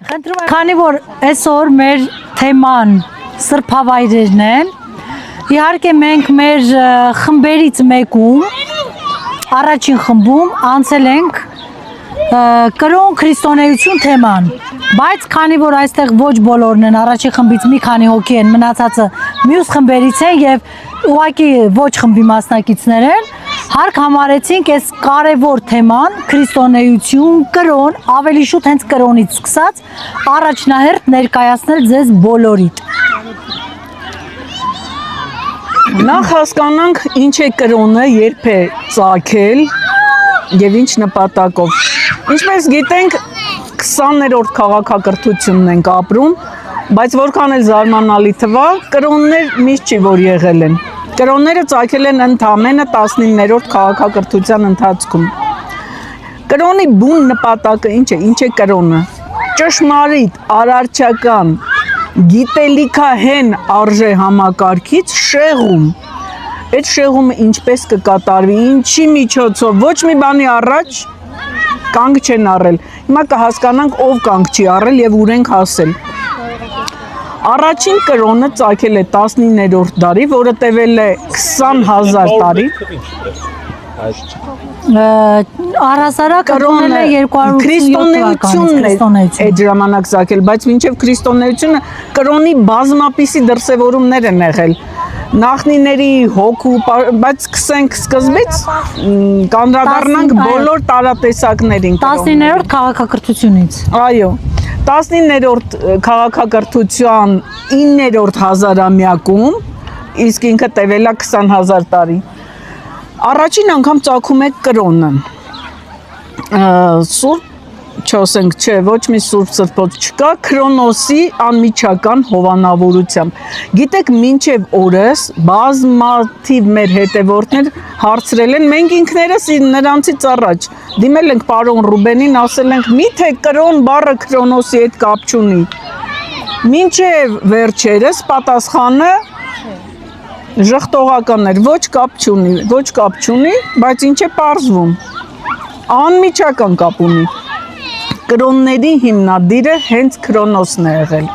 Խնդրում եմ, քանի որ այսօր մեր թեման սրբավայրերն են, իհարկե մենք մեր խմբերից մեկում, առաջին խմբում անցել ենք կրոն քրիստոնեություն թեման, բայց քանի որ այստեղ ոչ բոլորն են, առաջին խմբից մի քանի հոգի են, մնացածը մյուս խմբերից են եւ ուղղակի ոչ խմբի մասնակիցներ են, հարկ համարեցինք այս կարևոր թեման քրիստոնեություն, կրոն, ավելի շուտ հենց կրոնից սկսած առաջնահերթ ներկայացնել ձեզ բոլորիդ։ Նախ հասկանանք ինչ է կրոնը, երբ է ծագել եւ ինչ նպատակով։ Ինչպես գիտենք, 20-րդ քաղաքակրթությունն ենք ապրում, բայց որքան էլ զարմանալի թվա, կրոններ միշտ չի որ եղել են։ Կրոնները ծագել են ընդամենը 19-րդ քաղաքակրթության ընթացքում։ Կրոնի բուն նպատակը ինչ է կրոնը։ Ճշմարիտ, արարչական, գիտելիքահեն արժե համակարգից շեղում։ Այդ շեղումը ինչպես կկատարվի, ինչի միջոցով, ոչ մի բանի առաջ կանգ չեն առել։ Հիմա կհասկանանք ով կանգ չի առել եւ ուր ենք հասել։ Առաջին կրոնը ծագել է 19-րդ դարի, որը տևել է 20,000 տարի։ Առհասարակ կրոնը 207 քրիստոնեությունն է այդ ժամանակ ծագել, բայց մինչև քրիստոնեությունը կրոնի բազմապիսի դրսևորումներ են եղել։ Նախնիների հոգու, բայց սկսենք սկզբից, կանդրադառնանք բոլոր տարատեսակներին։ 19-րդ քաղաքակրթությունից։ Այո, 19-րդ քաղաքակրթության 9-րդ հազարամյակում, իսկ ինքը տևել է 20,000 տարի։ Առաջին անգամ ծագում է կրոնը։ Սուրբ չասենք, չէ, ոչ մի սուրբ սրբոց չկա, Քրոնոսի անմիջական հովանավորությամբ։ Գիտեք, մինչև օրս բազմաթիվ մեր հետևորդներ հարցրել են, մենք ինքներս նրանցից առաջ դիմել ենք պարոն Ռուբենին, ասել ենք, միթե կրոն բառը Քրոնոսի հետ կապ չունի։ Մինչև վերջերս պատասխանը ժխտողական էր, ոչ կապ չունի, բայց ինչ է պարզվում, անմիջական կապ ունի։ Կրոնների հիմնադիրը հենց Քրոնոսն է եղել։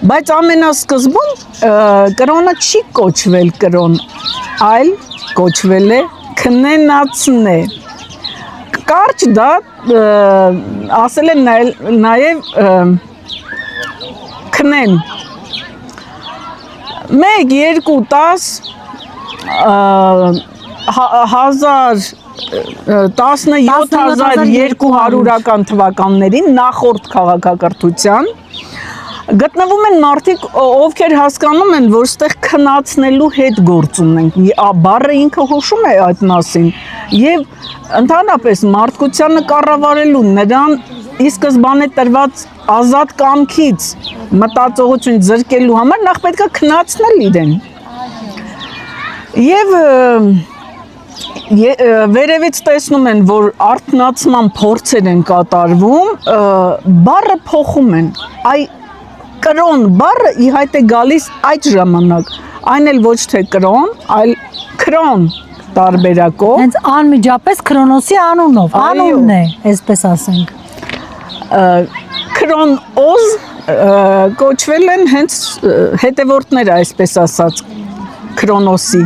Բայց ամենասկզբում կրոնը չի կոչվել կրոն, այլ կոչվել է քնենացնե։ Կարճ դա ասել են նաև քնեն։ 1, 2, 10 17,200-ական թվականներին նախորդ քաղաքակրթության գտնվում են մարդիկ, ովքեր հասկանում են, որ ստեղ քնացնելու հետ գործ ունենք, բառը ինքը հուշում է այդ մասին եւ ընդհանրապես մարդկությանը կառավարելու նրան ի սկզբանե տրված ազատ կամքից մտածողություն զրկելու համար նախ պետք է քնացնել իրեն եւ վերևից տեսնում են, որ արթնացման փորձեր են կատարվում, բառը փոխում են, կրոն բառը ի հայտ է գալիս այդ ժամանակ, այն էլ ոչ թե կրոն, այլ քրոն տարբերակով։ Հենց անմիջապես Քրոնոսի անունով, անունն է, այսպես ասենք։ Քրոնոզ կոչվել են հենց հետևորդները, այսպես ասած, Քրոնոսի։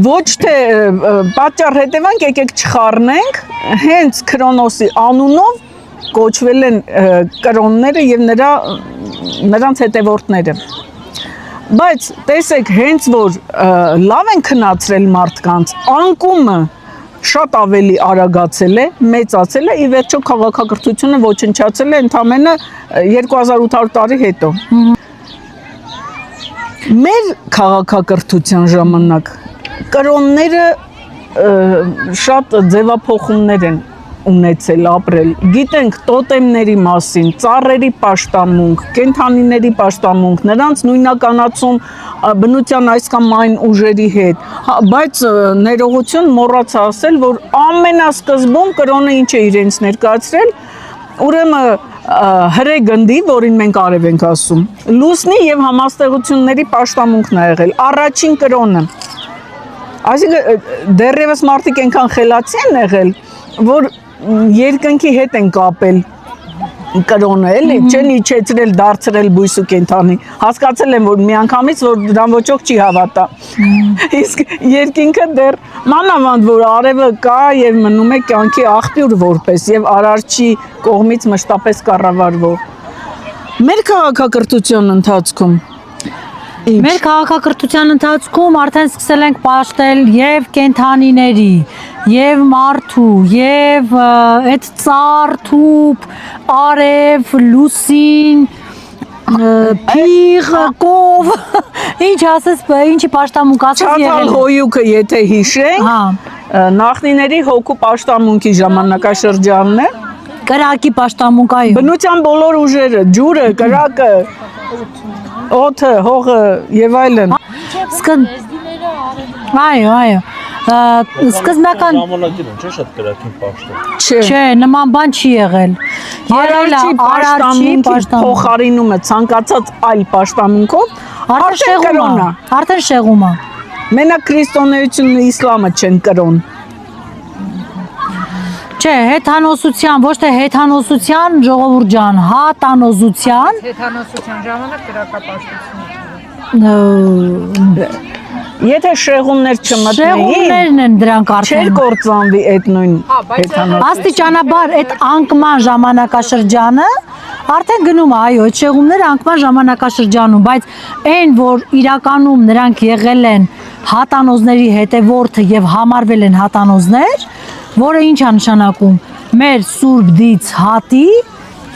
Ոչ թե պատճառ հետևանք եկեք չխառնենք, հենց Քրոնոսի անունով կոչվել են կրոնները եւ նրանց հետևորդները։ Բայց տեսեք, հենց որ լավ են քնացրել մարդկանց, անկումը շատ ավելի արագացել է, մեծացել է, ի վերջո քաղաքակրթությունը ոչնչացել է ընդամենը 2800 տարի հետո։ Մեր քաղաքակրթության ժամանակ կրոնները շատ ձևափոխումներ են ունեցել, ապրել։ Գիտենք տոտեմների մասին, ծառերի պաշտամունք, կենդանիների պաշտամունք, նրանց նույնականացում բնության այս կամ այն ուժերի հետ, բայց ներողություն մոռացա ասել, որ ամենասկզբում կրոնը ինչ է իրենց ներկայացրել, ուրեմն հրե գնդի, որին մենք արև ենք ասում, լուսնի եւ համաստեղությունների պաշտամունքն է եղել, առաջին կրոնը։ Այսինքն դեռևս մարդիկ այնքան խելացի են եղել, որ երկնքի հետ են կապել կրոնը էլի, չեն իջեցրել, դարձրել բույս ու կենդանի։ Հասկացել եմ, որ միանգամից որ դրան ոչոք չի հավատա։ Իսկ երկինքը դեռ մանավանդ որ արևը կա եւ մնում է կյանքի աղբյուր որպես եւ արարչի կողմից մշտապես կառավարվող։ Մեր քաղաքակրթության ընթացքում Մեր քաղաքակրթության ընթացքում արդեն սկսել ենք պաշտել եւ կենդանիների, եւ մարդու, եւ այդ ծառ, թուփ, արև, լուսին, փիղ, կով, ինչ ասես, ինչի պաշտամունք ասես Չաթալ եղել։ հոյուկը եթե հիշենք, Հա, նախնիների հոգու պաշտամունքի ժամանակաշրջանն է։ կրակի պաշտամունք այո։ Բնության բոլոր ուժերը, ջուրը, կրակը, օդը, հողը եւ այլն։ Այո, սկզբնական ժամանակին չէ շատ կրակին պաշտոն։ չէ, նման բան չի եղել։ Եղել է Արարչի պաշտամունք, փոխարինումը ցանկացած այլ պաշտամունքով արդեն շեղում է, արդեն շեղում է։ Մենակ քրիստոնեությունն ու իսլամը չեն կրոն։ Չէ, հեթանոսության, ոչ թե հեթանոսության, ժողովուրդ ջան, հատանոզության, Հեթանոսության ժամանակ Եթե շեղումներ չմտնեին, շեղումներն են դրանք չէր արդեն։ կործանվի այդ նույն բայց հեթանոս։ Աստիճանաբար այդ անկման ժամանակաշրջանը արդեն գնում է, այո, այդ շեղումները անկման ժամանակաշրջանում, բայց այն, որ իրականում նրանք եղել են հատանոզների հետևորդը եւ համարվել են հատանոզներ, որը ինչ է նշանակում, մեր Սուրբ Դից հատի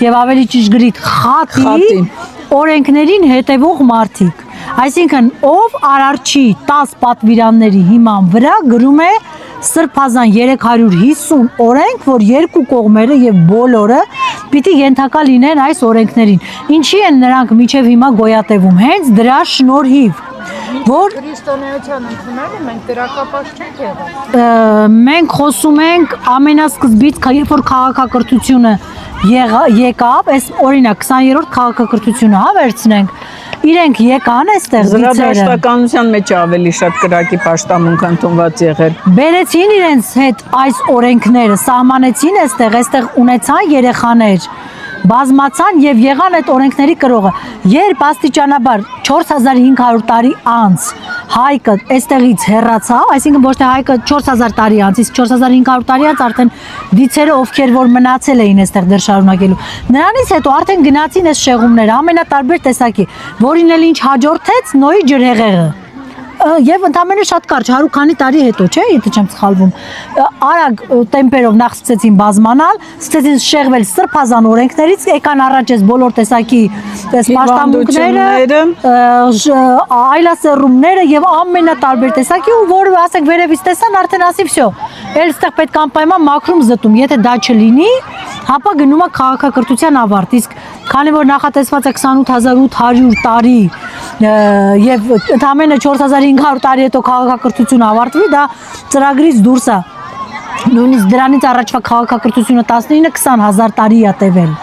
եւ ավելի ճիշտ խատի Խատի։ օրենքներին հետևող մարդիկ։ Այսինքն, ով արարչի 10 պատվիրանների հիման վրա գրում է Սրբազան 350 օրենք, որ երկու կողմերը եւ բոլորը պիտի ենթակա լինեն այս օրենքներին։ Ինչի են նրանք միջև հիմա գոյատևում։ Հենց դրա շնորհիվ, որ քրիստոնեության ընդունելը մենք դրակապաշտ չենք եղել։ մենք խոսում ենք ամենասկզբից, երբ որ քաղաքակրթությունը եկավ, այս օրինակ 20-րդ քաղաքակրթությունը վերցնենք, իրենք եկան այստեղ դիցերը, Զրադաշտականության մեջ ավելի շատ կրակի պաշտամունք ընդունված եղել։ բերեցին իրենց հետ այս օրենքները, սահմանեցին այստեղ ունեցան երեխաներ, բազմացան եւ եղան այդ օրենքների կրողը։ Երբ աստիճանաբար 4500 տարի անց հայկը այստեղից հեռացավ, այսինքն ոչ թե հայկը 4000 տարի անց, իսկ 4500 տարի անց արդեն դիցերը, ովքեր որ մնացել էին այստեղ դեռ շարունակելու, նրանից հետո արդեն գնացին այս շեղումները ամենատարբեր տեսակի, որին էլ ինչ հաջորդեց Նոյի ջրհեղեղը։ Եվ ընդամենը շատ կարճ 100 քանի տարի հետո, չէ, եթե չեմ սխալվում, արագ տեմպերով նախ սկսեցին բազմանալ, սկսեցին շեղվել սրբազան օրենքներից, եկան առաջ այս բոլոր տեսակի պաշտամունքները, այլասերումները եւ ամենատարբեր տեսակի, ու որը ասենք վերևից տեսան, արդեն ասի վсё, էլ ստեղ պետք է անպայման մաքրում զտում, եթե դա չլինի, հապա գնում է քաղաքակրթության ավարտ, իսկ քանի որ նախատեսված է 28800 տարի եւ ընդամենը 4500 տարի հետո քաղաքակրթությունը ավարտվի, դա ծրագրից դուրս է։ Նույնիսկ դրանից առաջվա քաղաքակրթությունը 19-20000 տարի է տևել։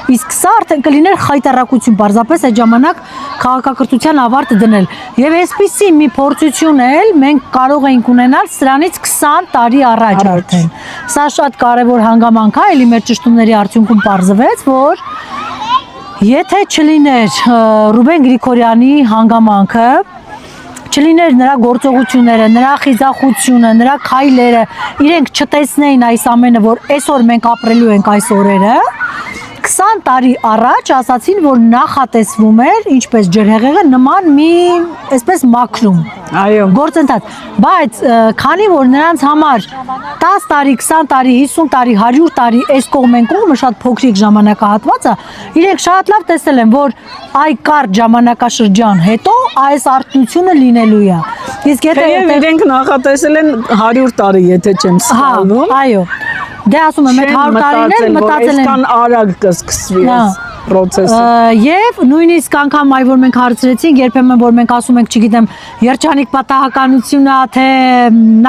Իսկ սա արդեն կլիներ խայտարակություն, պարզապես այդ ժամանակ քաղաքակրթության ավարտ դնել։ Եվ այսպիսի մի փորձություն էլ մենք կարող էինք ունենալ սրանից 20 տարի առաջ արդեն։ Սա շատ կարևոր հանգամանք է, էլի մեր ճշտումների արդյունքում պարզվեց, որ եթե չլիներ Ռուբեն Գրիգորյանի հանգամանքը, չլիներ նրա գործողությունները, նրա խիզախությունը, նրա քայլերը, իրենք չտեսնեին այս ամենը, որ այսօր մենք ապրելու ենք այս օրերը, 20 տարի առաջ ասացին, որ նախատեսվում էր, ինչպես ջրհեղեղը, նման մի այսպես մաքրում։ Այո։ Գործընթաց, բայց քանի որ նրանց համար 10 տարի, 20 տարի, 50 տարի, 100 տարի այս կողմեն կողմը շատ փոքրիկ ժամանակահատված է, իրենք շատ լավ տեսել են, որ այ կարճ ժամանակաշրջան հետո այս արտնությունը լինելու է։ Իսկ եթե իրենք նախատեսել են 100 տարի, եթե չեմ սխալվում։ Այո։ Դե ասում եմ, այդ 100 տարին էլ մտածել են այսքան արագ կսկսվի։ process-ը։ Եվ նույնիսկ անգամ այ որ մենք հարցրեցինք, երբեմն որ մենք ասում ենք, չգիտեմ, երջանիկ պատահականությունն է, թե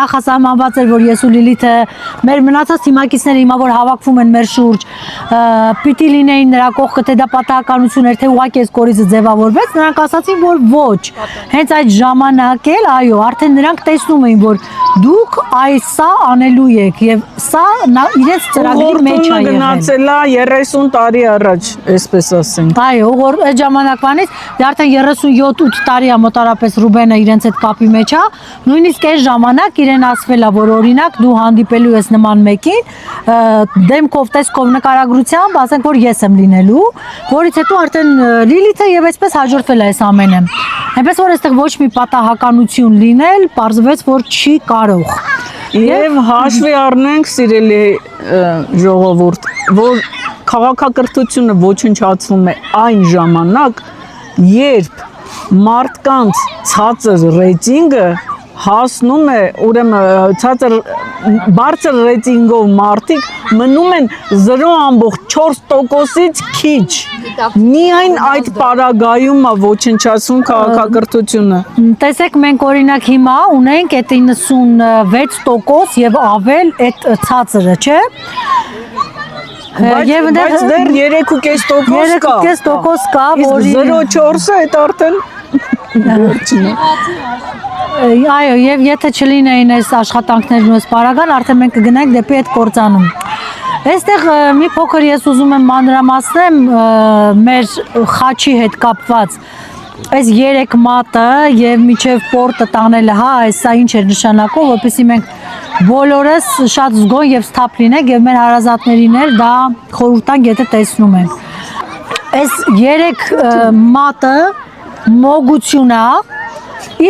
նախասահմանված էր, որ ես ու Լիլիթը մեր մնացած թիմակիցները հիմա որ հավաքվում են մեր շուրջ, պիտի լինեին նրա կողքը, թե դա պատահականություն էր, թե ուղղակի այս կորիզը ձևավորվեց, նրանք ասացին, որ ոչ։ Հենց այդ ժամանակ էլ, այո, արդեն նրանք տեսնում էին, որ դուք սա անելու եք եւ սա իրենց ծրագրի մեջ է եղել։ Գնացել է 30 տարի առաջ, այսպես ասենք։ Այո, այդ ժամանակվանից դե արդեն 37-8 տարի է մոտարապես Ռուբենը իրենց այդ կապի մեջ է, նույնիսկ այս ժամանակ իրեն ասվել է, որ օրինակ դու հանդիպելու ես նման մեկին, դեմքով, տեսքով, նկարագրությամբ, ասենք որ ես եմ լինելու, որից հետո արդեն Լիլիթը եւ այսպես հաջորդվել է այս ամենը։ Այնպես որ այստեղ ոչ մի պատահականություն լինել, պարզվեց, որ չի կարող։ Եվ հաշվի առնենք, սիրելի ժողովուրդ, որ քաղաքակրթությունը ոչնչացվում է այն ժամանակ, երբ մարդկանց ցածր ռեյտինգը հասնում է, ուրեմն բարձր ռեյտինգով մարդիկ մնում են 0.4%-ից քիչ։ Միայն այդ պարագայում է ոչնչացում քաղաքակրթությունը։ Տեսեք, մենք օրինակ հիմա ունենք այդ 96% եւ ավել այդ ցածրը, չէ՞։ Բայց դեռ 3.5% կա։ 3.5% կա, որի 0.4-ը այդ արդեն վերջինը։ Այո, եւ եթե չլինեին այս աշխատանքներն ու այս պարագան, արդեն մենք կգնանք դեպի այդ կործանում։ Այստեղ մի փոքր ես ուզում եմ մանրամասնեմ մեր խաչի հետ կապված այս 3 մատը եւ միջև պորտը տանելը, հա, սա ինչ է նշանակում, որպեսզի մենք բոլորս շատ զգոն եւ սթափ լինենք եւ մեր հարազատներին էլ դա խորհուրդ տանք, եթե տեսնում ենք։ Այս 3 մատը մոգություն է,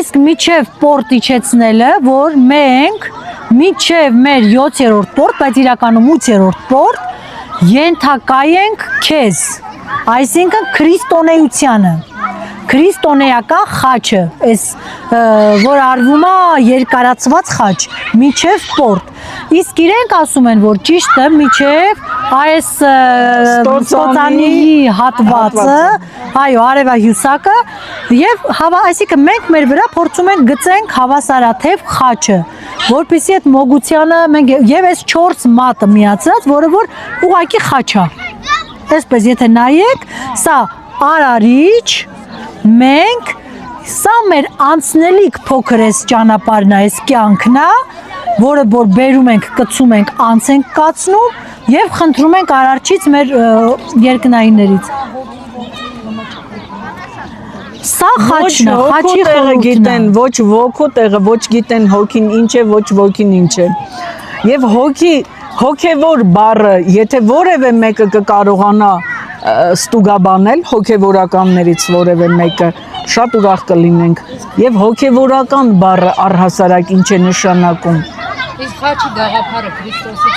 իսկ միջև պորտ իջեցնելը, որ մենք միջև մեր 7-րդ պորտ, բայց իրականում 8-րդ պորտ ենթակա ենք քեզ, այսինքն քրիստոնեությանը, քրիստոնեական խաչը, այս որ արվում է երկարացված խաչ, միջև պորտ, իսկ իրենք ասում են, որ ճիշտը միջև այս ստոցանի հատվածը, այո, արևահյուսակը եւ այսինքն մենք մեր վրա փորձում ենք գծենք հավասարաթև խաչը, որպեսզի այդ մոգությանը մենք եւ այս 4 մատը միացած, որը որ ուղակի խաչ է։ Այսպես եթե նայեք, սա արարիչ, մենք սա մեր անցնելիք փոքր էս ճանապարհն է, այս կյանքն է, որը որ բերում ենք, կծում ենք, անց ենք կացնում եւ խնդրում ենք արարչից մեր երկնայիններից։ Սա խաչն է, խաչի խորհուրդն է։ Ոչ ոգու տեղը, ոչ գիտեն հոգին ինչ է, ոչ ոգին ինչ է։ Եվ հոգևոր բառը, եթե որևէ մեկը կկարողանա ստուգաբանել հոգևորականներից որևէ մեկը, շատ ուրախ կլինենք։ Եվ հոգևորական բառը առհասարակ ինչ է նշանակում։ Իսկ խաչի գաղափարը Քրիստոսից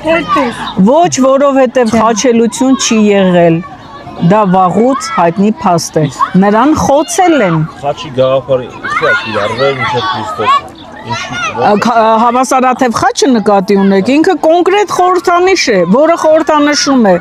հետո։ Ոչ, որովհետև խաչելություն չի եղել։ Դա վաղուց հայտնի փաստ է։ Նրան խոցել են։ Խաչի գաղափարը իրարվել մինչև Քրիստոսը։ Հավասարաթև խաչը նկատի ունեք, ինքը կոնկրետ խորհրդանիշ է, որը խորհրդանշում է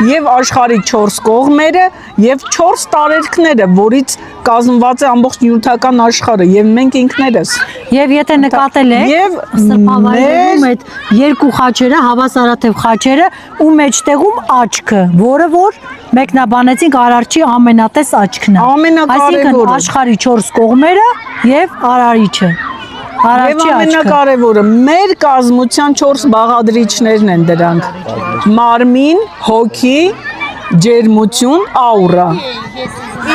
եւ աշխարհի 4 կողմերը եւ 4 տարերքները, որից կազմված է ամբողջ նյութական աշխարհը եւ մենք ինքներս։ Եվ եթե նկատել եք, սրբավայրում այդ երկու խաչերը, հավասարաթև խաչերը ու մեջտեղում աչքը, որը որ մեկնաբանեցինք արարչի ամենատես աչքն է։ Այսինքն աշխարհի 4 կողմերը եւ արարիչը։ Եվ ամենակարևորը, մեր կազմության 4 բաղադրիչներն են դրանք. մարմին, հոգի, ջերմություն, աուրա։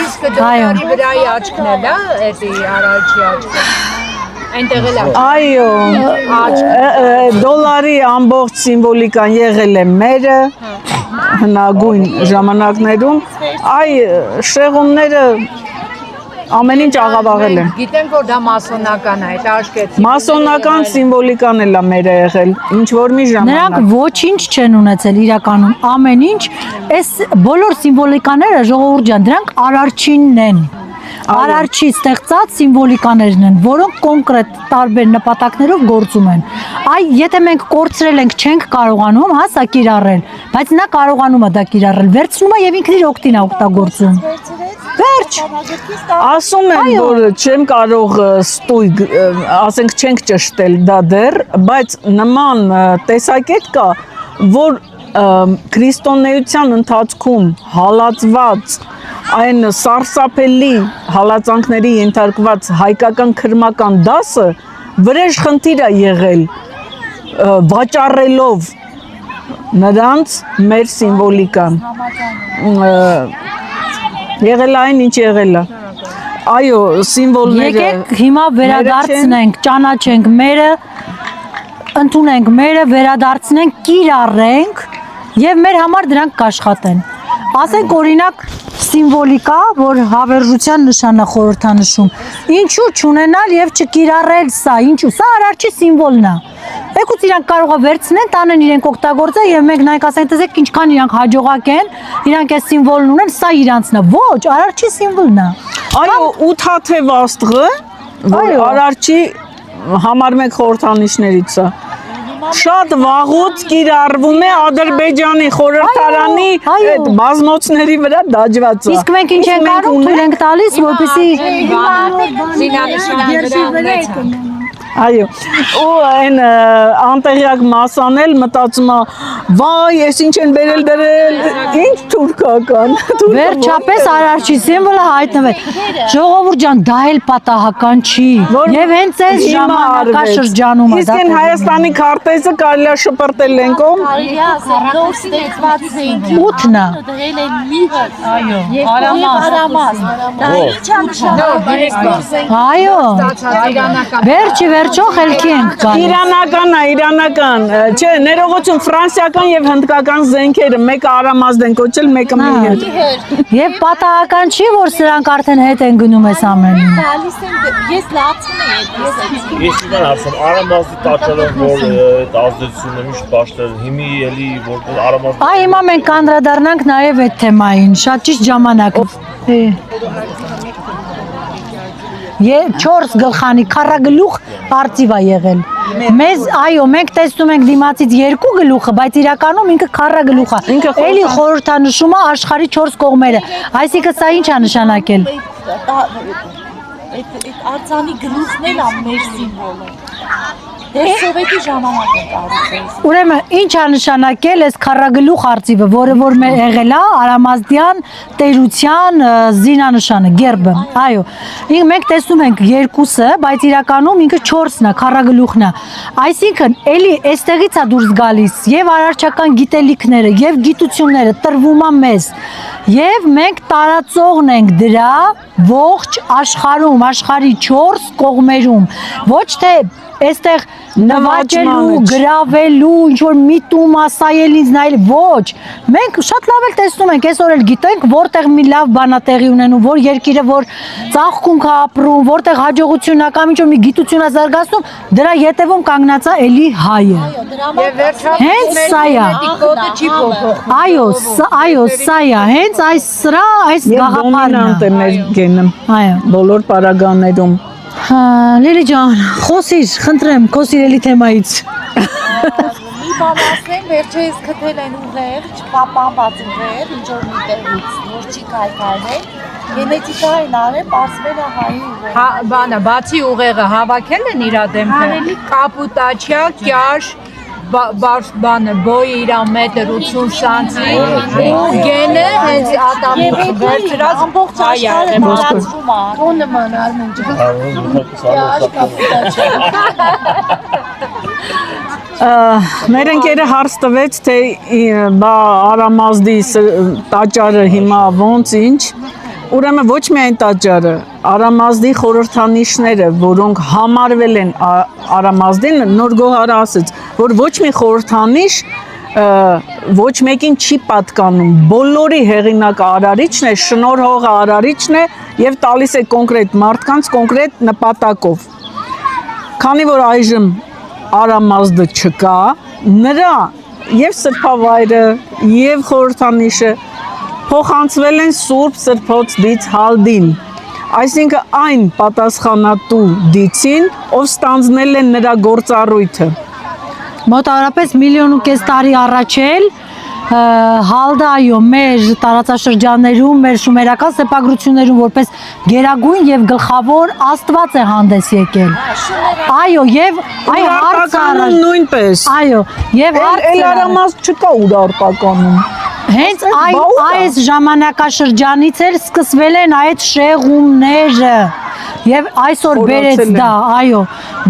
Իսկ դոլարի վրայի աչքն է, դա էդի արարչի աչքը։ Այնտեղ էլ է։ Այո, դոլարի ամբողջ սիմվոլիկան եղել է մերը հնագույն ժամանակներում, շեղումները ամեն ինչ աղավաղել են։ Գիտենք, որ դա մասոնական է, այդ աշկեցի։ Մասոնական սիմվոլիկան էլ է մերը եղել, ինչ որ մի ժամանակ։ Նրանք ոչինչ չեն ունեցել իրականում, ամեն ինչ, այս բոլոր սիմվոլիկաները ժողովուրդ ջան, դրանք արարչինն են։ Արարչի ստեղծած սիմվոլիկաներն են, որոնք կոնկրետ տարբեր նպատակներով գործում են։ Այ եթե մենք կորցրել ենք, չենք կարողանում, հա, սա կիրառել, բայց նա կարողանում է դա կիրառել, վերցնում է եւ ինքն իր օգտին է օգտագործում։ Վերջ։ Ասում եմ, որ չեմ կարող ստույգ, ասենք չենք ճշտել դա դեռ, բայց նման տեսակետ կա, որ քրիստոնեության ընթացքում հալածված այն սարսափելի հալածանքների ենթարկված հայկական քրմական դասը վրեժ խնդիր է եղել վաճառելով նրանց մեր սիմվոլիկան եղել այն ինչ եղել է այո սիմվոլները Եկեք հիմա վերադարձնենք, ճանաչենք մերը, ընդունենք մերը, վերադարձնենք, կիրառենք եւ մեր համար դրանք կաշխատեն։ Ասենք օրինակ սիմվոլիկա, որ հավերժության նշան է խորհրդանշում։ Ինչու չունենալ եւ չկիրառել սա, ինչու։ Սա արարչի սիմվոլն է։ Եկուց իրանք կարող է վերցնեն, տանեն իրենք օգտագործել եւ մենք նայենք ասենք տեսեք ինչքան իրանք հաջողակ են, իրանք այս սիմվոլն ունեն, սա իրանցն է։ Ոչ, արարչի սիմվոլն է։ այո ութաթև աստղը որ արարչի համար մեկ խորհրդանիշներից է շատ վաղուց կիրառվում է Ադրբեջանի խորհրդարանի այդ բազմոցների վրա դաջված է։ Իսկ մենք ինչ ենք անում, թույլ ենք տալիս, որպեսզի Այո, ու այն անտեղյակ մասանել մտածում է, վայ, ես ինչ են բերել դրել, ինչ թուրքական։ Վերջապես արարչի սիմվոլը հայտնվել։ Ժողովուրդ ջան, դա էլ պատահական չի։ Եվ հենց այս ժամանակաշրջանում է Իսկ այն Հայաստանի քարտեզը կարելի է շպրտել լենկով։ Ութն է։ Դրել են միհը։ Այո, Արամաս։ Դա ի՞նչ է նշանակում։ Այո։ Վերջի վերջո խելքի ենք գալիս։ Իրանական, չէ, ներողություն ֆրանսիական եւ հնդկական զենքերը, մեկը Արամազդ են կոչել, մեկը միհր։ Եվ պատահական չի, որ սրանք արդեն հետ են գնում այս ամենին։ Գալիս են, ես լացում եմ Ես իրան ասեմ, Արամազդի տաճարով որ այդ ազդեցությունը միշտ պաշտել, հիմի էլի որ Արամազդի Այ հիմա մենք կանդրադառնանք նաև այդ թեմային, շատ ճիշտ ժամանակ։ 4 գլխանի քառագլուխ արծիվ է եղել։ Մեզ այո, մենք տեսնում ենք դիմացից 2 գլուխը, բայց իրականում ինքը քառագլուխ է։ Էլի խորհրդանշում է աշխարհի 4 կողմերը։ Այսինքն սա ինչ է նշանակել։ Այդ արձանի գլուխն էլ է մեր սիմվոլը։ Դե սովետի ժամանակ է կառուցել։ Ուրեմն ինչ է նշանակել այս քառագլուխ արծիվը, որը որ մեր եղել է Արամազդյան տերության զինանշանը, գերբը։ Այո։ Մենք տեսնում ենք 2-ը, բայց իրականում ինքը 4-ն է, քառագլուխն է։ Այսինքն, էլի այստեղից է դուրս գալիս եւ արարչական գիտելիքները, եւ գիտությունները տրվում է մեզ։ Եվ մենք տարածողն ենք դրա ողջ աշխարհում, աշխարհի 4 կողմերում։ Ոչ թե այստեղ նվաճելու, գրավելու, ինչ-որ միտում, ասայելից նայել, ոչ։ Մենք շատ լավ էլ տեսնում ենք, այսօր էլ գիտենք, որտեղ մի լավ բան է տեղի ունենում, որ երկիրը, որ ծաղկունք է ապրում, որտեղ հաջողությունն է կամ ինչ-որ մի գիտություն է զարգացնում, դրա ետևում կանգնած է էլի հայը։ Եվ վերջապես Հենց սա է։ կոդը չի փոխվում։ Այո, սա է, հենց այս սրա, այս գաղափարն դոմինանտ է է։ մեր գենը Այո։ բոլոր պարագաներում։ Լիլի ջան, խոսիր, խնդրեմ, քո սիրելի թեմայից։ Մի բան ասեմ, վերջերս քթել են ուղեր, չպապանված ուղեր, ինչ որ միտեղից, որ չի կայքարել, գենետիկա են արել, պարզվել է հայի ուղեր։ Հա, բանը, բացի ուղեղը հավաքել են իր դեմքը, կապուտաչյա, կյաշ, բանը, բոյը իր մետր 80 սանտի, ու գենը հենց ատամի վերջրած ամբողջ աշխարհը մալացվում է։ Կոնը մանար Մեր ընկերը հարց տվեց, թե Արամազդի տաճարը հիմա ոնց ինչ, ուրեմն ոչ միայն տաճարը, Արամազդի խորհրդանիշները, որոնք համարվել են Արամազդին, նոր Գոհարը ասեց, որ ոչ մի խորհրդանիշ ոչ մեկին չի պատկանում, բոլորի հեղինակը արարիչն է, շնորհողը արարիչն է եւ տալիս է կոնկրետ մարդկանց կոնկրետ նպատակով։ Քանի որ այժմ Արամազդը չկա, նրա եւ սրբավայրը եւ խորհրդանիշը փոխանցվել են Սուրբ Սրբոց դից Հալդին։ Այսինքն այն պատասխանատու դիցին, ով ստանձնել է նրա գործառույթը։ Մոտավորապես 1.5 միլիոն տարի առաջ էլ Հալդայո մեր տարածաշրջաններում, մեր շումերական սեպագրություններում որպես գերագույն եւ գլխավոր աստված է հանդես եկել։ Այո, եւ այ հարցը նույնպես։ Այո, եւ Էլ արամազդ չկա Ուրարտականում։ Հենց այս ժամանակաշրջանից էլ սկսվել են այդ շեղումները եւ այսօր բերեց դա, այո,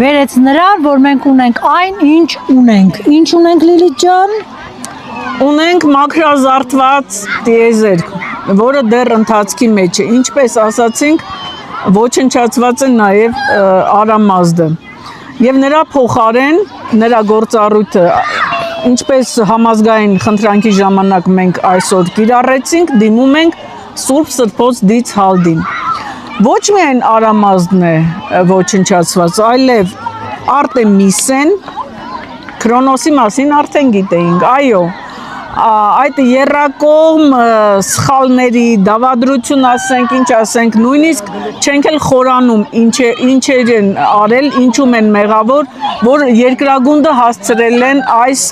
բերեց նրան, որ մենք ունենք այն, ինչ ունենք։ Ինչ ունենք Լիլիթ ջան։ Ունենք մաքրազարդված տիեզերք, որը դեռ ընթացքի մեջ է։ Ինչպես ասացինք, ոչնչացված է նաև Արամազդը։ Եվ նրա փոխարեն, նրա գործառույթը, ինչպես համազգային խնդրանքի ժամանակ մենք այսօր կիրառեցինք, դիմում ենք Սուրբ Սրբոց դից Հալդին։ Ոչ միայն Արամազդն է ոչնչացված, այլև Արտեմիսեն, Քրոնոսի մասին արդեն գիտեինք, այո, այդ երրակողմ սխալների դավադրություն ասենք, ինչ ասենք, նույնիսկ չենք էլ խորանում ինչեր են արել, ինչում են մեղավոր, որ երկրագունդը հասցրել են այս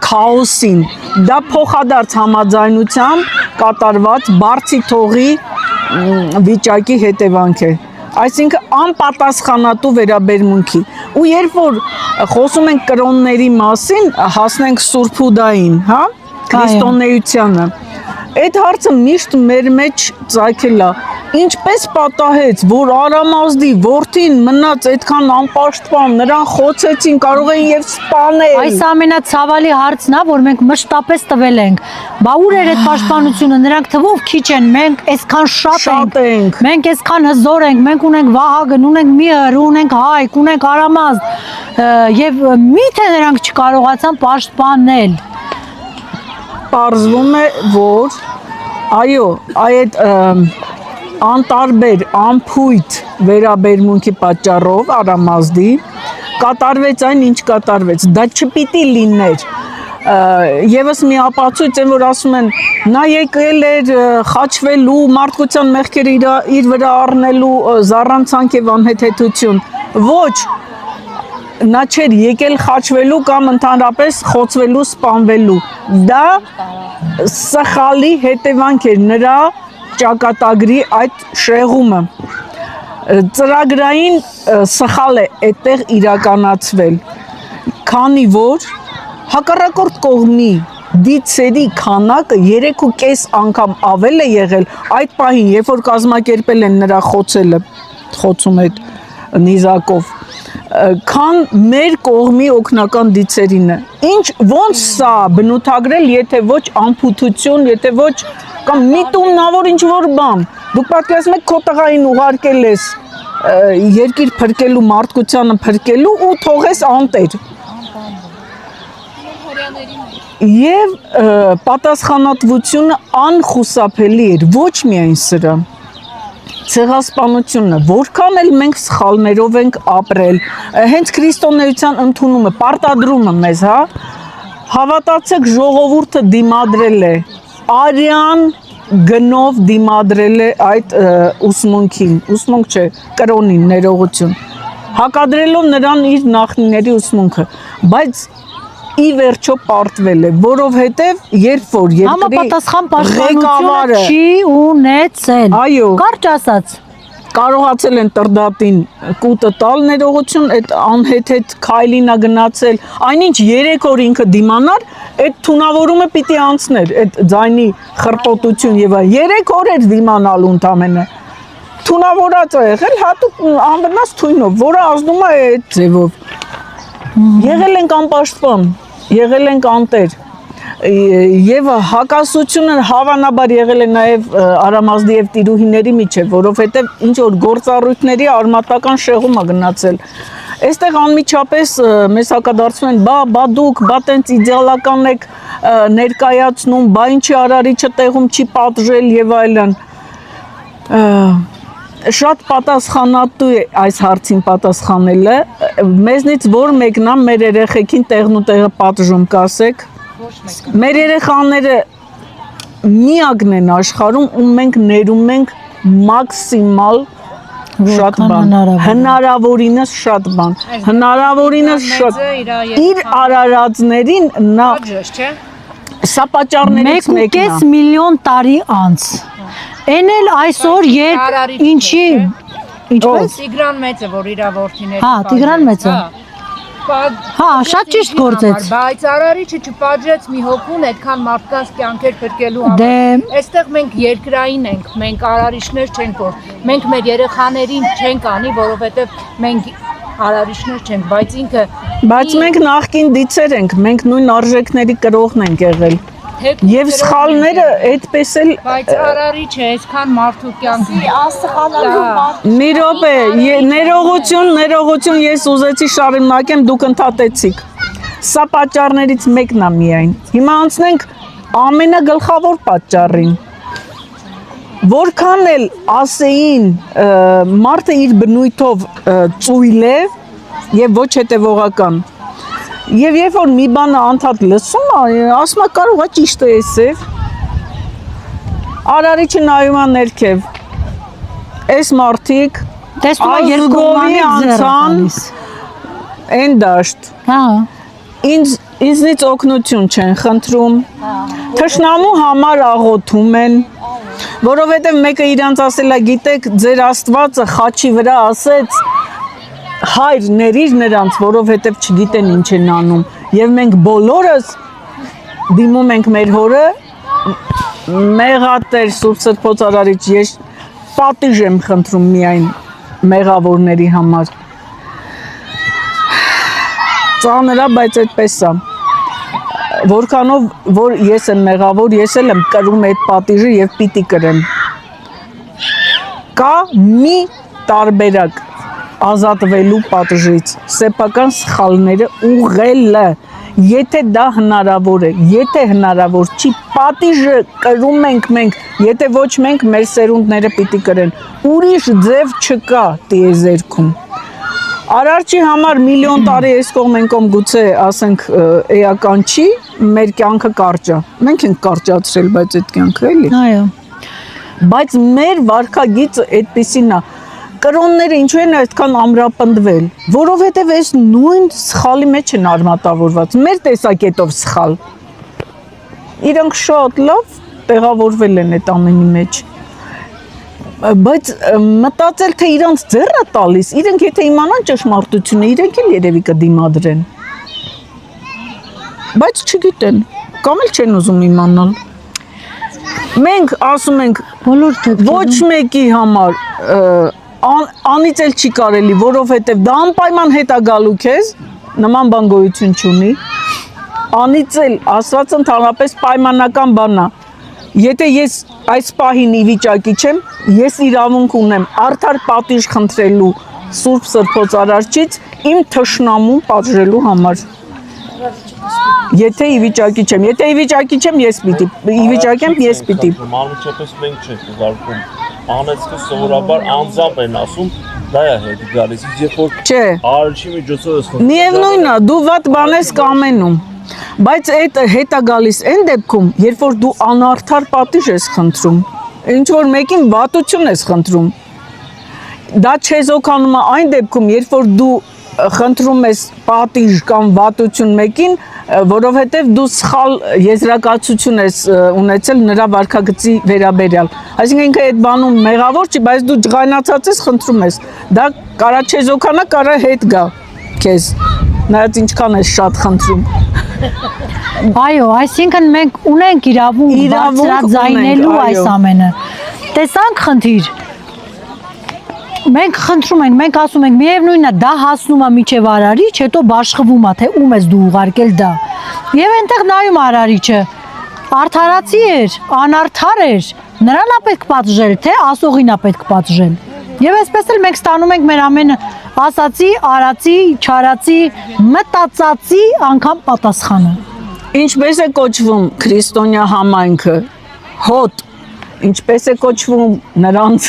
քաոսին։ Դա փոխադարձ համաձայնությամբ կատարված բարձի թողի վիճակի հետևանք է։ Այսինքն անպատասխանատու վերաբերմունքի։ Ու երբ որ խոսում ենք կրոնների մասին, հասնենք Սուրբ Հուդային, հա, քրիստոնեությանը։ Այդ հարցը միշտ մեր մեջ ծագել է։ Ինչպես պատահեց, որ Արամազդի որդին մնաց այդքան անպաշտպան, նրան խոցեցին, կարող են եւ սպանել։ Այս ամենացավալի հարցն է, որ մենք մշտապես տվել ենք։ Բա ուր էր այդ պաշտպանությունը, նրանք թվով քիչ են, մենք այսքան շատ ենք։ Մենք այսքան հզոր ենք, մենք ունենք Վահագն, ունենք Միհր, ունենք Հայկ, ունենք Արամազդ, եւ միթե նրանք չկարողացան պաշտպանել։ Պարզվում է, որ այո, այդ անտարբեր, անփույթ վերաբերմունքի պատճառով Արամազդի կատարվեց այն, ինչ կատարվեց։ Դա չպիտի լիներ։ Եվս մի ապացույց են, որ ասում են, նա եկել էր խաչվելու, մարդկության մեղքերը իր վրա առնելու զառանցանք եւ անհեթեթություն։ Ոչ, նա չէր եկել խաչվելու կամ ընդհանրապես խոցվելու, սպանվելու։ Դա սխալի հետևանք էր նրա ճակատագրի այդ շեղումը։ Ծրագրային սխալ է այդտեղ իրականացվել, քանի որ հակառակորդ կողմի դիցերի քանակը 3.5 անգամ ավել է եղել այդ պահին, երբ որ կազմակերպել են նրա խոցում այդ նիզակով, քան մեր կողմի օգնական դիցերինը։ Ոնց սա բնութագրել, եթե ոչ անփութություն, եթե ոչ կամ միտումնավոր ինչ-որ բան։ Դուք պատկերացնում եք քո տղային ուղարկել ես երկիր փրկելու, մարդկությանը փրկելու ու թողես անտեր։ Եվ պատասխանատվությունը անխուսափելի էր, ոչ միայն սրա։ Ցեղասպանությունը, որքան էլ մենք սխալներով ենք ապրել, հենց քրիստոնեության ընդունումը, պարտադրումը մեզ, հա, հավատացեք, ժողովուրդը դիմադրել է, արյան գնով դիմադրել է այդ ուսմունքին, ուսմունք չէ, կրոնին, ներողություն, հակադրելով նրան իր նախնիների ուսմունքը, բայց ի վերջո պարտվել է, որովհետև երբ որ երկրի համապատասխան պաշտպանությունը չի ունեցել։ Այո, կարճ ասած, կարողացել են Տրդատին կուտը տալ, ներողություն, այդ անհեթեթ քայլինա գնացել, այնինչ 3 օր ինքը դիմանար, այդ թունավորումը պիտի անցներ, այդ ձայնի խրտոտություն եւ այլն, 3 օր էր դիմանալու ընդամենը։ Թունավորած է եղել հատուկ անվնաս թույնով, որը ազդում է այդ ձևով։ Եղել ենք անպաշտպան, եղել ենք անտեր եւ հակասությունը հավանաբար եղել է նաեւ Արամազդի եւ տիրուհիների միջեւ, որովհետեւ ինչ որ գործառույթների արմատական շեղում է գնացել։ Այստեղ անմիջապես մեզ հակադարձում են, բա դուք, բա տենց իդեալական եք ներկայացնում, բա ինչի արարիչը տեղում չի պատժել եւ այլն։ Շատ պատասխանատու է այս հարցին պատասխանելը, մեզնից որ մեկն է մեր երեխեքին տեղն ու տեղը պատժում, կասեք։ Մեր երեխաները միակն են աշխարհում, ու մենք ներում ենք մաքսիմալ շատ Որքան բան, հնարավոր է։ հնարավորինս շատ բան, հնարավորինս շատ իր արարածներին նա Աջոս, չէ։ սա պատճառներից մեկն է։ 1.5 միլիոն տարի անց։ Էն էլ այսօր երբ Արարիչ ինչի չէ։ ինչպես Տիգրան մեծը, որ իր որդիները։ Հա, Տիգրան մեծը։ Հա, շատ ճիշտ գործեց։ Բայց Արարիչը չպատժեց մի հոգուն այդքան մարդկանց կյանքեր փրկելու Դե համար։ Այստեղ մենք երկրային ենք, մենք արարիչներ չենք, որ մենք մեր երեխաներին չենք անի, որովհետև մենք արարիչներ չենք, բայց ինքը Բայց մենք նախկին դիցեր ենք, մենք նույն արժեքների կրողն ենք եղել։ Եվ սխալները այդպես էլ բայց Արարիչը այսքան մարդու կյանքի Աստղանալու մարդ մի րոպե, ներողություն, ես ուզեցի շարունակեմ, դուք ընդհատեցիք։ Սա պատճառներից մեկն է միայն։ Հիմա անցնենք ամենագլխավոր պատճառին։ Որքան էլ ասեին մարդը իր բնույթով ծույլ է եւ ոչ հետեւողական։ Եվ երբ որ մի բանը անդադ լսում է, ասում է կարող է ճիշտ է էսև։ Արարիչը նայում է ներքև։ Այս մարդիկ տեսնում եք երկու ազգովի մանից ձեռ անցան տալիս։ են դաշտ։ Հա, Ինձնից օգնություն չեն խնդրում։ Թշնամու համար աղոթում են, որովհետև մեկը իրանց ասելա, գիտեք, ձեր Աստվածը խաչի վրա ասեց հայր ներիր նրանց, որովհետև չգիտեն ինչ են անում։ Եվ մենք բոլորս դիմում ենք մեր հորը, մեղատեր Սուրբ Սրբոց Արարիչ, ես պատիժ եմ խնդրում միայն մեղավորների համար։ Ծանր է, բայց այդպես է։ Որքանով որ ես եմ մեղավոր, ես էլ եմ կրում այդ պատիժը եւ պիտի կրեմ։ Կա մի տարբերակ ազատվելու պատժից, սեփական սխալները ուղղելը, եթե դա հնարավոր է, եթե հնարավոր չի, պատիժը կրում ենք մենք, եթե ոչ մենք, մեր սերունդները պիտի կրեն, ուրիշ ձև չկա տիեզերքում։ Արարչի համար միլիոն տարի այս կողմ են կողմ գուցե ասենք էական չի, մեր կյանքը կարճ է, մենք ենք կարճացրել, բայց այդ կյանքը էլի։ այո։ Բայց մեր վարքագիծը այդպեսին է, կրոնները ինչու են այդքան ամրապնդվել, որովհետև այս նույն սխալի մեջ են արմատավորված, մեր տեսակետով սխալ։ Իրանք շատ լավ տեղավորվել են այդ ամենի մեջ։ Բայց մտածել, թե իրանց ձեռը տալիս, իրենք եթե իմանան ճշմարտությունը, իրենք էլ երևի կդիմադրեն։ Բայց չգիտեն, կամ էլ չեն ուզում իմանալ։ Մենք ասում ենք, Բոլոր դեպքերում ոչ մեկի համար անից էլ չի կարելի, որովհետև դա անպայման հետ է գալու քեզ, նման բան գոյություն չունի, անից էլ ասված ընդհանրապես պայմանական բան է, եթե ես այս պահին ի վիճակի չեմ, ես իրավունք ունեմ արդար պատիժ խնդրելու Սուրբ Սրբոց Արարչից իմ թշնամուն պատժելու համար։ Եթե ի վիճակի չեմ, ես պիտի, ի վիճակի եմ, ես պիտի։ Մանուչապես մենք չենք ուղարկում, անեցքը սովորաբար անձամբ են ասում, դա է հետ գալիս, երբ որ Չէ, արարչի միջոցով ես խնդրում։ միևնույնն է, դու վատ բան ես կամենում, բայց այդ հետ է գալիս այն դեպքում, երբ որ դու անարդար պատիժ ես խնդրում, ինչ որ մեկին վատություն ես խնդրում, դա չեզոքանում է այն դեպքում, երբ որ դու խնդրում ես պատիժ կամ վատություն մեկին, որովհետև դու սխալ եզրակացություն ես ունեցել նրա վարքագծի վերաբերյալ։ Այսինքն ինքը այդ բանում մեղավոր չի, բայց դու ջղայնացած ես, խնդրում ես։ Դա կարա չեզոքանա, կարա հետ գա քեզ։ Նայած ինչքան ես շատ խնդրում։ Այո, այսինքն մենք ունենք իրավունք բարձրաձայնելու ունենք, այս այո։ ամենը։ Տեսանք խնդիր։ Մենք խնդրում ենք, մենք ասում ենք, միևնույնն է, դա հասնում է միջև Արարիչ, հետո բաշխվում է, թե ում ես դու ուղարկել դա։ Եվ այնտեղ նայում Արարիչը, արդարացի էր, անարդար էր, նրան է պետք պատժել, թե ասողին է պետք պատժել։ Եվ այսպես էլ մենք ստանում ենք մեր ամեն ասացի, արացի, չարացի, մտածածի անգամ պատասխանը։ Ինչպես է կոչվում քրիստոնյա համայնքը, հոտ, ինչպես է կոչվում նրանց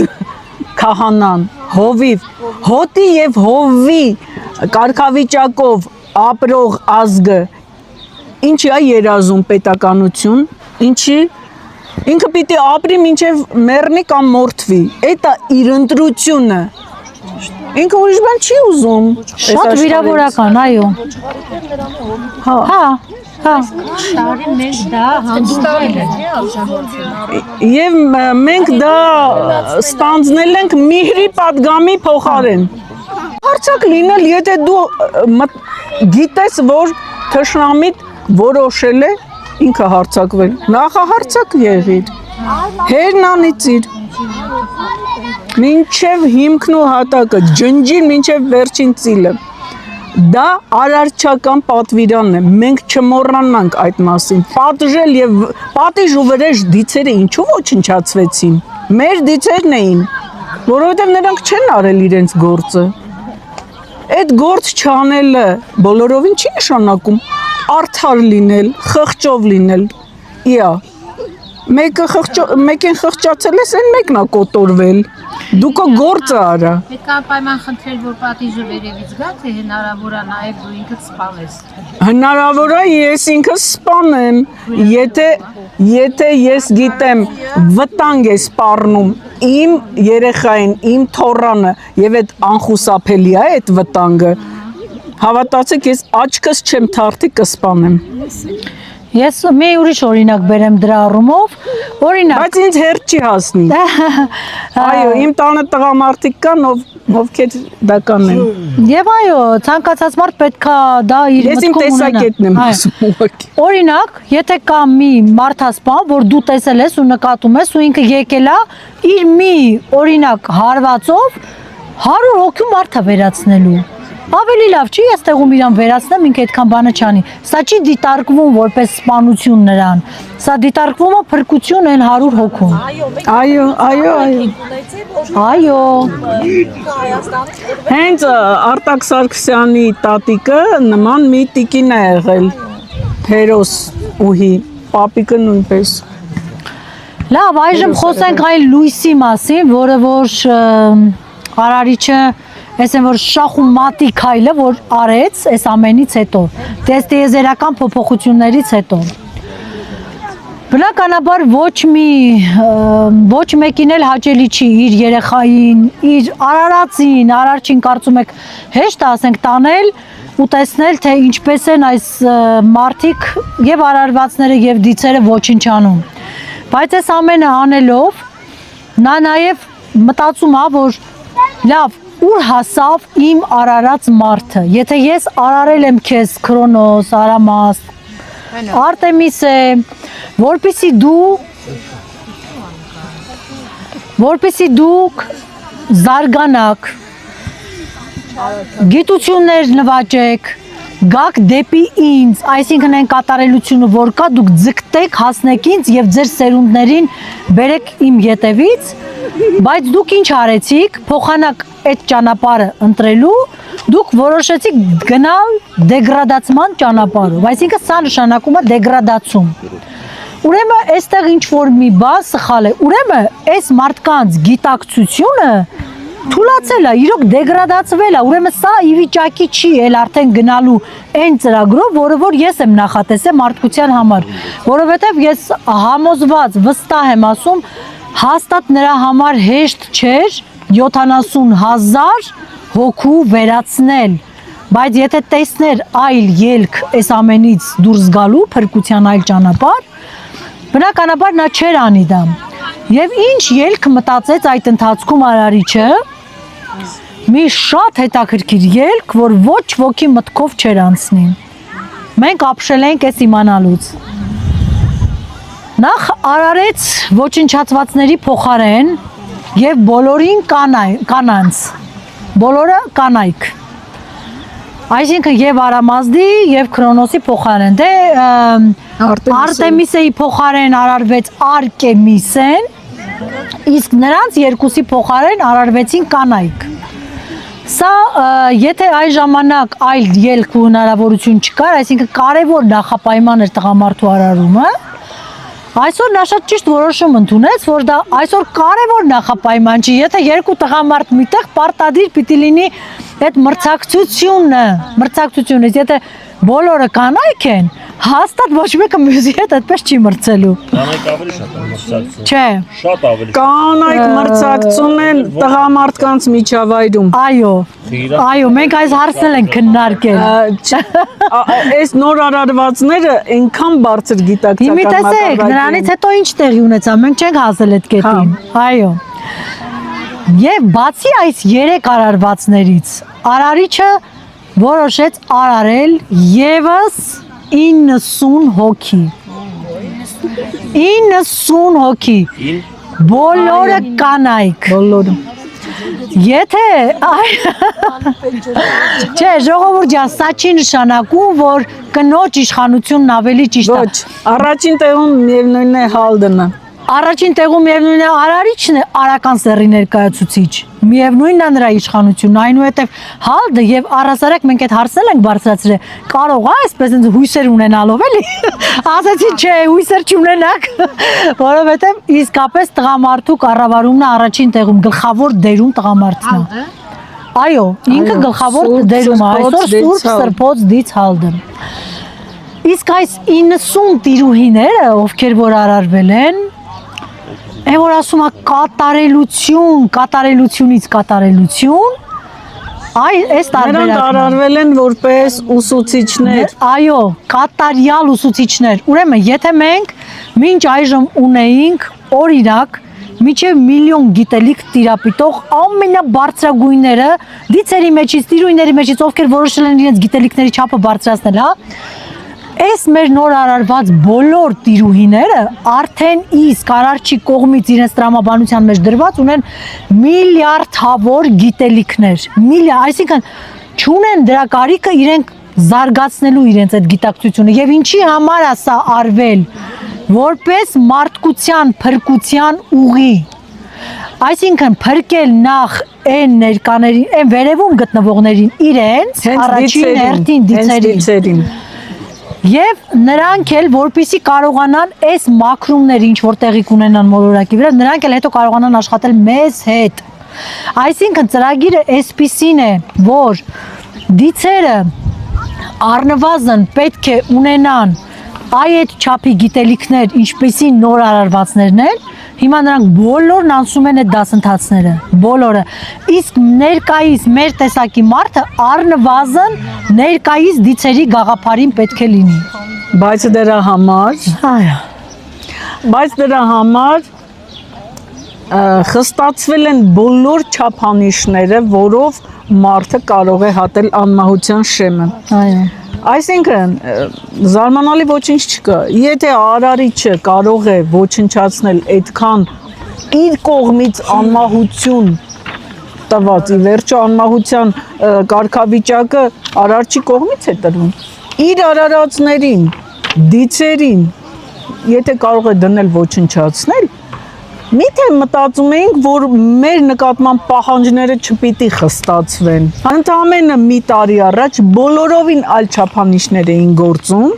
քահանան, հովիվ, հոտի եւ հովվի կարգավիճակով ապրող ազգը, ինչի է երազում պետականություն, ինչի Ինքը պիտի ապրի մինչև մեռնի կամ մորթվի։ Էդ է իր ընտրությունը։ Ինքը ուրիշ բան չի ուզում։ Շատ վիրավորական, այո։ Հա, հա։ Տարի մենք դա հանդուրժել ենք։ Եվ մենք դա ստանձնել ենք միհրի պատգամի փոխարեն։ Հարցակ լինել, եթե դու գիտես, որ թշնամիտ որոշել է ինքը հարցակվել, նախահարցակ եղիր, հերն անիծիր, մինչև հիմքն ու հատակը, ջնջիր մինչև վերջին ծիլը, դա արարչական պատվիրանն է, մենք չմոռանանք այդ մասին, պատժել և պատիժ ու վրեժ դիցերը ինչու ոչնչացվեցին, մեր դիցերն էին, որովհետև նրանք չեն արել իրենց գործը, այդ գործ չանելը բոլորովին չի նշանակում արդար լինել, խղճով լինել, իա, մեկին խղճացել ես, են մեկն է կոտորվել, դու կո գործը արա։ Պետք է պայման խնդրել, որ պատիժը վերևից գա, թե հնարավոր է նաև դու ինքդ սպանես։ Հնարավոր է ես ինքս սպանեմ, եթե ես գիտեմ վտանգ է սպառնում իմ երեխային, իմ թոռանը և այդ անխուսափելի է այդ վտանգը, հավատացեք ես աչքս չեմ թարթի կսպանեմ։ Ես մի ուրիշ օրինակ բերեմ դրա առումով, օրինակ։ Բայց ինձ հերթ չի հասնի։ Այո, իմ տանը տղամարդիկ կան, ովքեր դա կանեն։ Եվ այո, ցանկացած մարդ պետքա դա իր Ես իմ մտքում ունենա։ տեսակետն եմ ասում ուղղակի։ Օրինակ, եթե կա մի մարդասպան, որ դու տեսել ես ու նկատում ես ու ինքը եկել է իր մի օրինակ հարվածով 100 հոգու մարդ է վերացնելու։ Ավելի լավ չի, ես տեղում իրան վերացնեմ, ինքը այդքան բանը չանի։ Սա չի դիտարկվում որպես սպանություն նրան։ Սա դիտարկվում է փրկություն են 100 հոգուն։ Այո։ Այո։ Հենց Արտակ Սարգսյանի տատիկը նման մի տիկին է եղել, հերոս ուհի, պապիկը նույնպես։ Լավ, այժմ խոսենք այլ լույսի մասին, որը որ արարիչը Այսեն որ շախումատի քայլը որ արեց այս ամենից հետո, տեստիեզերական փոփոխություններից հետո։ Բնականաբար ոչ մեկին էլ հաճելի չի իր երեխային, իր արարածին, արարչին կարծում եք հեշտ ասենք տանել ու տեսնել թե ինչպես են այս մարդիկ եւ արարվածները եւ դիցերը ոչնչանում։ Բայց այս ամենը անելով նա նաեւ մտածում է որ լավ ուր հասավ իմ արարած մարդը, եթե ես արարել եմ քեզ Քրոնոս, Արամաս, Արտեմիսե, որպեսի դուք զարգանաք, գիտություններ նվաճեք, գաք դեպի ինձ, այսինքն այն կատարելությունը, որ կա, դուք ձգտեք, հասնեք ինձ և ձեր սերունդներին բերեք իմ ետևից, բայց դուք ինչ արեցիք, փոխանակ այդ ճանապարհը ընտրելու, դուք որոշեցիք գնալ դեգրադացման ճանապարհով, այսինքն սա նշանակում է դեգրադացում։ Ուրեմն այստեղ ինչ որ մի բան սխալ է, ուրեմն այս մարդկանց գիտակցությունը թուլացել է, իրոք դեգրադացվել է, ուրեմն սա ի վիճակի չի էլ արդեն գնալու այն ծրագրով, որը որ ես եմ նախատեսել մարդկության համար, որովհետև ես համոզված, վստահ եմ ասում, հաստատ նրա համար հեշտ չէր 70,000 հոգու վերացնել, բայց եթե տեսներ այլ ելք այս ամենից դուրս գալու փրկության այլ ճանապարհ, բնականաբար նա չէր անի դա։ Եվ ինչ ելք մտածեց այդ ընթացքում արարիչը, մի շատ հետաքրքիր ելք, որ ոչ ոքի մտքով չէր անցնի։ Մենք ապշել ենք այս իմանալուց։ Նախ արարեց ոչնչացվածների փոխարեն եւ բոլորին կանանց, բոլորը կանայք։ Այսինքն եւ Արամազդի եւ Քրոնոսի փոխարեն, դե Արտեմիսեի փոխարեն արարվեց Արկեմիսեն, իսկ նրանց երկուսի փոխարեն արարվեցին կանայք։ Սա եթե այ ժամանակ այլ ելք ու հնարավորություն չկար, այսինքն կարևոր նախապայման էր տղամարդու արարումը, այսօր նա շատ ճիշտ որոշում ընդունեց, որ դա այսօր կարևոր նախապայման չի, եթե երկու տղամարդ միտեղ պարտադիր պիտի լինի այդ մրցակցությունից, եթե բոլորը կանայք են, Հաստատ ոչ մեկը մյուսի հետ այդպես չի մրցելու։ Կանայք ավելի շատ են մրցակցում։ Չէ։ Շատ ավելի։ Կանայք մրցակցում են տղամարդկանց միջավայրում։ Այո։ Խիրա։ Այո, մենք այս հարցն էլ ենք քննարկել։ Այս նոր արարվածները այնքան բարձր գիտակցական Հիմի տեսեք, նրանից հետո ինչ տեղի ունեցավ, մենք չենք հասել այդ կետին։ Այո։ Եվ բացի այս 3 արարվածներից, արարիչը որոշեց արարել եւս 90 հոգի։ 90 հոգի։ Բոլորը կանայք։ բոլորը։ Եթե Չէ, ժողովուրդ ջան, սա չի նշանակում, որ կնոջ իշխանությունն ավելի ճիշտ է։ Ոչ, առաջին տեղում միևնույնն է Հալդենը։ Առաջին տեղում միևնույնն է արարիչն է, արական սեռի ներկայացուցիչ։ Միևնույնն է նրա իշխանությունն, այնուհետև Հալդը եւ առհասարակ մենք այդ հարցն ենք բարձրացրել։ Կարող է այսպես ինձ հույսեր ունենալով էլի։ Ասացի չէ, հույսեր չունենաք, որովհետեւ իսկապես տղամարդու կառավարումն է առաջին տեղում, գլխավոր դերում տղամարդն է։ Այո, ինքը գլխավոր դերում է, այսօր Սուրբ Սրբոց դից Հալդը։ Իսկ այս 90 տիրուհիները, ովքեր որ արարվել են, Այն որ ասում է կատարելություն, կատարելությունից կատարելություն, այս տարբերակն Նրանք արարվել են որպես ուսուցիչներ։ Այո, կատարյալ ուսուցիչներ։ Ուրեմն, եթե մենք մինչ այժմ ունեինք օրինակ միջև միլիոն գիտելիք տիրապիտող ամենաբարձրագույնները դիցերի մեջից, տիրույնների մեջից, ովքեր որոշել են իրենց գիտելիքների չափը բարձրացնել, հա։ Այս մեր նոր արարված բոլոր տիրուհիները արդեն իսկ արարչի կողմից իրենց տրամաբանության մեջ դրված ունեն միլիարդավոր գիտելիքներ, այսինքն չունեն դրա կարիքը իրենք զարգացնելու իրենց այդ գիտակցությունը եւ ինչի համար է սա արվել որպես մարդկության փրկության ուղի, այսինքն փրկել նախ այն ներկաներին, այն վերևում գտնվողներին իրենց առաջին հերթին դիցերին Եվ նրանք էլ որպեսզի կարողանան այս մաքրումները ինչ որ տեղի կունենան մոլորակի վրա, նրանք էլ հետո կարողանան աշխատել մեզ հետ։ Այսինքն ծրագիրը այսպիսին է, որ դիցերը առնվազն պետք է ունենան այդ չափի գիտելիքներ, ինչպեսին նոր արարվածներն են, հիմա նրանք բոլորն անցնում են այդ դասընթացները, բոլորը։ Իսկ ներկայիս մեր տեսակի մարդը առնվազն ներկայիս դիցերի գաղափարին պետք է լինի։ Բայց դրա համար խստացվել են բոլոր չափանիշները, որով մարդը կարող է հատել անմահության շեմը։ Այո։ Այսինքն զարմանալի ոչինչ չկա։ Եթե արարիչը կարող է ոչնչացնել այդքան իր կողմից անմահություն տված, ի վերջո անմահության կարգավիճակը արարչի կողմից է տրվում։ Իր արարածներին, դիցերին, եթե կարող է դնել ոչնչացնել, միթե մտածում էինք, որ մեր նկատմամբ պահանջները չպիտի խստացվեն։ Ընդամենը մի տարի առաջ բոլորովին այլ չափանիշներ էին գործում,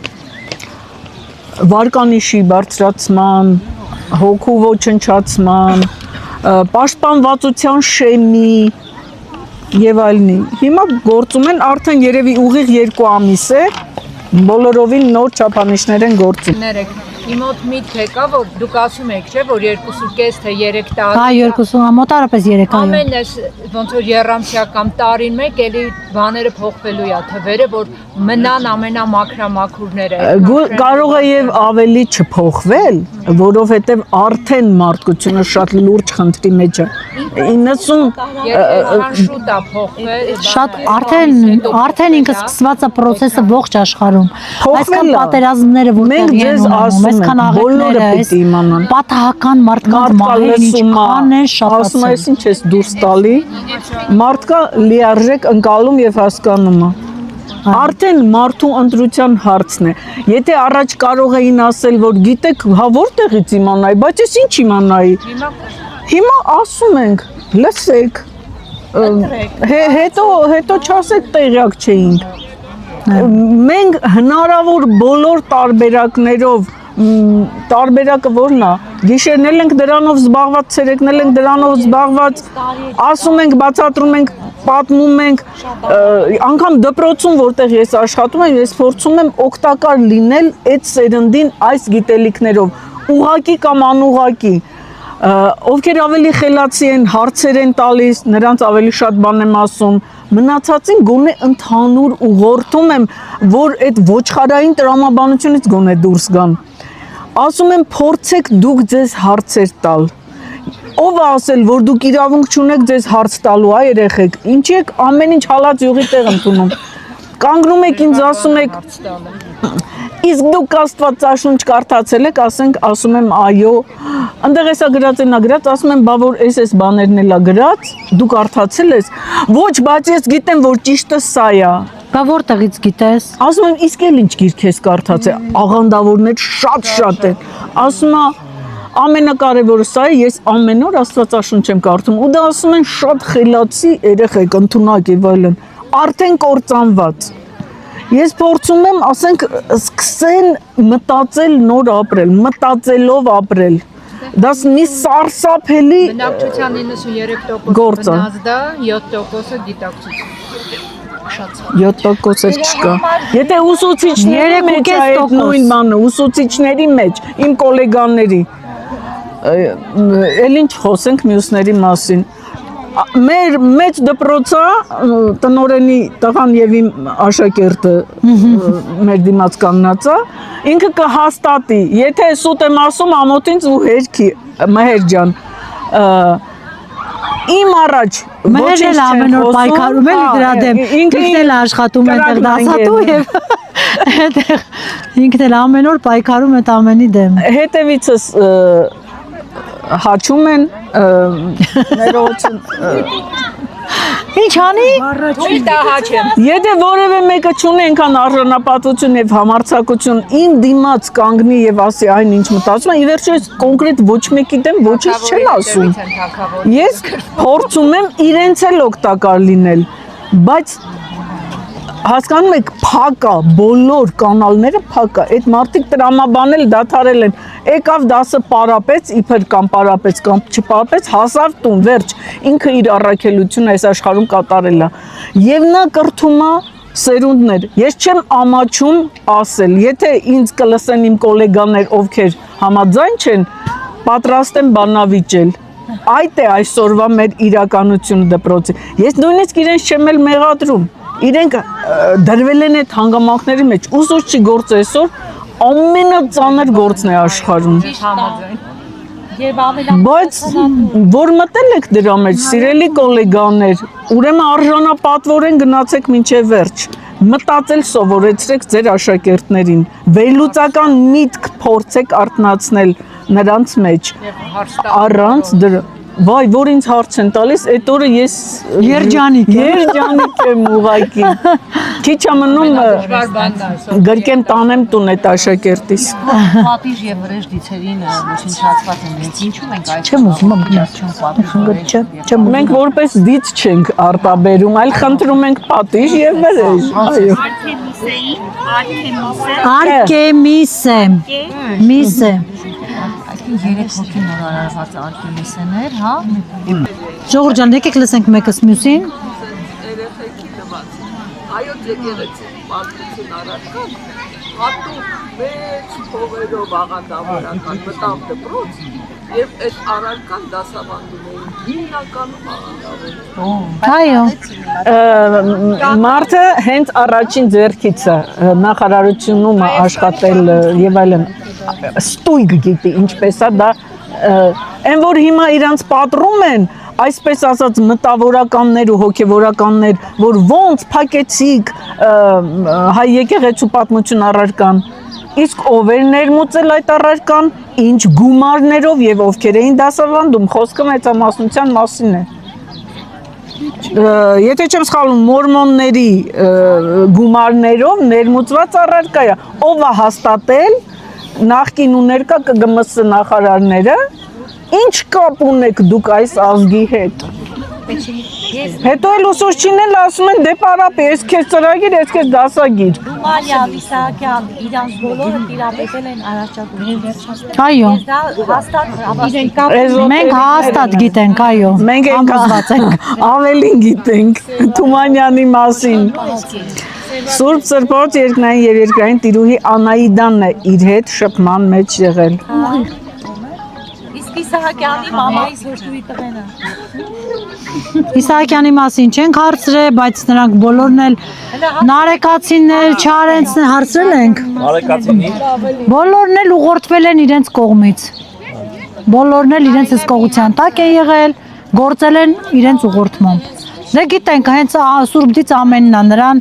վարկանիշի բարձրացման, հոգու ոչնչացման, պաշտպանվածության շեմի եւ այլնի։ Հիմա գործում են արդեն երևի ուղիղ 2 ամիս է, բոլորովին նոր չափանիշներ են գործում։ Ներեք, իմ մոտ միտք եկա, որ դուք ասում եք, չէ, որ 2.5 թե 3 տարի։ Հա, 2 մոտարապես 3 այո։ Ամեն այս ոնց որ երամսյա կամ տարին մեկ էլի բաները փոխվելու է, թվերը, որ մնան ամենամաքրամաքուրները։ Կարող է եւ ավելի չփոխվել, որովհետեւ արդեն մարդկությունը շատ լուրջ խնդրի մեջ է։ 90 շուտ է փոխվել։ Շատ արդեն ինքը սկսված է process-ը ողջ աշխարհում։ Այսքան պատերազմները որտեղ են ունենում, այսքան աղետները, պատահական մարդկանց մահերն ինչքան են շատացել։ Ասում ես ինչ ես դուրս տալի, մարդկա լիարժեք ընկալում եւ հասկանում է։ Արդեն մարդու ընտրության հարցն է։ Եթե առաջ կարող էին ասել, որ գիտեք, հա որտեղից իմանայի, բայց ես ինչ իմանայի։ Հիմա ասում ենք, լսեք, հետո չասեք տեղյակ չէինք։ Մենք հնարավոր բոլոր տարբերակներով տարբերակը որն է։ Գիշերնել ենք դրանով զբաղված, ցերեկնել ենք դրանով զբաղված, ասում ենք, բացատրում ենք, պատմում ենք, անգամ դպրոցում, որտեղ ես աշխատում եմ, ես փորձում եմ օգտակար լինել այդ սերնդին այս գիտելիքներով, ուղղակի կամ անուղղակի։ Ովքեր ավելի խելացի են, հարցեր են տալիս, նրանց ավելի շատ բան եմ ասում, մնացածին գոնե ընդհանուր ուղղորդում եմ, որ այդ ոչխարային տրամաբանությունից գոնե դուրս գան։ Ասում եմ, փորձեք դուք ձեզ հարցեր տալ։ Ով է ասել, որ դուք իրավունք չունեք ձեզ հարց տալու, այ երեխեք, ինչի եք ամեն ինչ հալած յուղի տեղ ընդունում։ Կանգնում եք ինձ ասում եք, իսկ դուք Աստվածաշունչ կարդացել եք, ասում եմ այո, այնտեղ էսա գրած են գրած, ասում եմ, բա որ այս բաներն էլա գրած, դու կարդացել ես, ոչ, բայց ես գիտեմ, որ ճիշտը սա է։ Բա որտեղից գիտես։ Ասում եմ, իսկ էլ ինչ գիրք ես կարդացել, աղանդավորներ շատ են։ Ասում է, ամենակարևորը սա է, ես ամեն օր Աստվածաշունչ եմ կարդում, ու դա ասում են շատ խելացի երեխեք, ընդունակ եւ այլն, արդեն կործանված։ Ես փորձում եմ, ասենք, սկսեն մտածել նոր ապրել, մտածելով ապրել։ Դա մի սարսափելի Բնակչության 93% գործ է։ բնազդա, 7%-ը գիտակցություն։ 7% չկա։ Եթե ուսուցիչների մեջ է այդ նույն բանը, ուսուցիչների մեջ, իմ գոլեգաների, էլ ինչ խոսենք մյուսների մասին։ Մեր մեծ դպրոցը տնօրենի տղան եւ իմ աշակերտը մեր դիմաց կանգնած է, ինքը կհաստատի, եթե սուտ եմ ասում ամոթինց ու հերքի, Մհեր ջան, իմ առաջ Մհերն էլ ամեն օր պայքարում էլի դրա դեմ, ինքն էլ աշխատում է այդտեղ դասատու եւ ինքն էլ ամեն օր պայքարում է այդ ամենի դեմ։ Հետևիցս հաչում են ներողություն Ինչ անի։ Թույլ տա հաչեմ։ Եթե որևէ մեկը չունի այնքան արժանապատվություն եւ համարձակություն իմ դիմաց կանգնի եւ ասի այն ինչ մտածում է, ի վերջո ես կոնկրետ ոչ մեկի դեմ ոչինչ չեմ ասում։ Ես փորձում եմ իրենց էլ օգտակար լինել, բայց հասկանում եք, փակա, բոլոր կանալները փակա, այդ մարդիկ տրամաբանել դադարել են, եկավ դասը պարապեց, իբր կամ պարապեց կամ չպարապեց, հասավ տուն, վերջ, ինքը իր առաքելությունը այս աշխարհում կատարել է, եւ նա կրթում է սերունդներ, ես չեմ ամաչում ասել, եթե ինձ կլսեն իմ գոլեգաներ, ովքեր համաձայն չեն, պատրաստ եմ բանավիճել, այդ է այսօրվա մեր իրականությունը դպրոցի, ես նույնիսկ իրենց չեմ էլ մեղադրում, իրենք դրվել են այդ հանգամանքների մեջ, ուսուցչի գործը այսօր ամենածանր գործն է աշխարհում։ Բայց որ մտել եք դրա մեջ, սիրելի գոլեգաներ, ուրեմն արժանապատվորեն գնացեք մինչև վերջ, մտածել սովորեցրեք ձեր աշակերտներին, վերլուծական միտք փորձեք արտնացնել նրանց մեջ, առանց դրա Վայ, որ ինձ հարց են տալիս, այդ օրը ես Երջանիկ եմ ուղղակի։ Քիչ ամնում գրկեմ տանեմ տուն այդ աշակերտիս։ Պատիժ եւ վրեժ դիցերին ոչնչացված են, մենք ինչու ենք այդ Չեմ ուզում Մենք որպես դից չենք արտաբերում, այլ խնդրում ենք պատիժ եւ վրեժ։ Այո։ Արկեմիսը։ Միսը։ Երեք հոգի նորարարված արկեմիսներ, հա։ Ժողովուրդ ջան, եկեք լսենք մեկս մյուսին։ Երեխեքի նված այոց եկեղեցի պատմություն առարկան հատուկ մեծ փողերով աղանդավորական մտավ դպրոց եւ այդ առարկան դասավանդում էին հիմնականում աղանդավոր։ Այո։ Մարդը հենց առաջին ձեռքից է նախարարությունում աշխատել եւ այլն ստույգ գիտի ինչպես է դա այն որ հիմա իրանց պատռում են այսպես ասած մտավորականներ ու հոգևորականներ որ ոնց փակեցիք հայ եկեղեցու պատմություն առարկան իսկ ով էր ներմուծել այդ առարկան ինչ գումարներով եւ ովքեր էին դասավանդում խոսքը մեծամասնության մասին է Եթե չեմ սխալվում մորմոնների գումարներով ներմուծված առարկա է ով է հաստատել նախկին ու ներկա ԿԳՄՍ նախարարները ինչ կապ ունեք դուք այս ազգի հետ Հետո էլ ուսուցչին էլ ասում են դե պարապ ես քեզ ծրագիր, ես քեզ դասագիր։ Մարիա Վիսահակյան իրանց բոլորը տիրապետել են Արարչագույն։ Այո։ Դա հաստատ Մենք հաստատ գիտենք, այո։ Մենք Համոզված ենք։ ավելին գիտենք Թումանյանի մասին։ Սուրբ Սրբոց երկնային եւ երկրային տիրուհի Անահիդանն է իր հետ շփման մեջ եղել։ Իսկ Իսահակյանի մամայից հորտուի տղեն է։ Իսահակյանի մասին չենք հարցրել, բայց նրանք բոլորն էլ նարեկացիներ, չարենցներ հարցրել ենք։ Արեկացինի Բոլորն էլ ուղղորդվել են իրենց կողմից։ Բոլորն էլ իրենց հսկողության տակ են եղել, գործել են իրենց ուղղորդմամբ։ Դե գիտենք, հենց Սուրբդից ամենն է նրան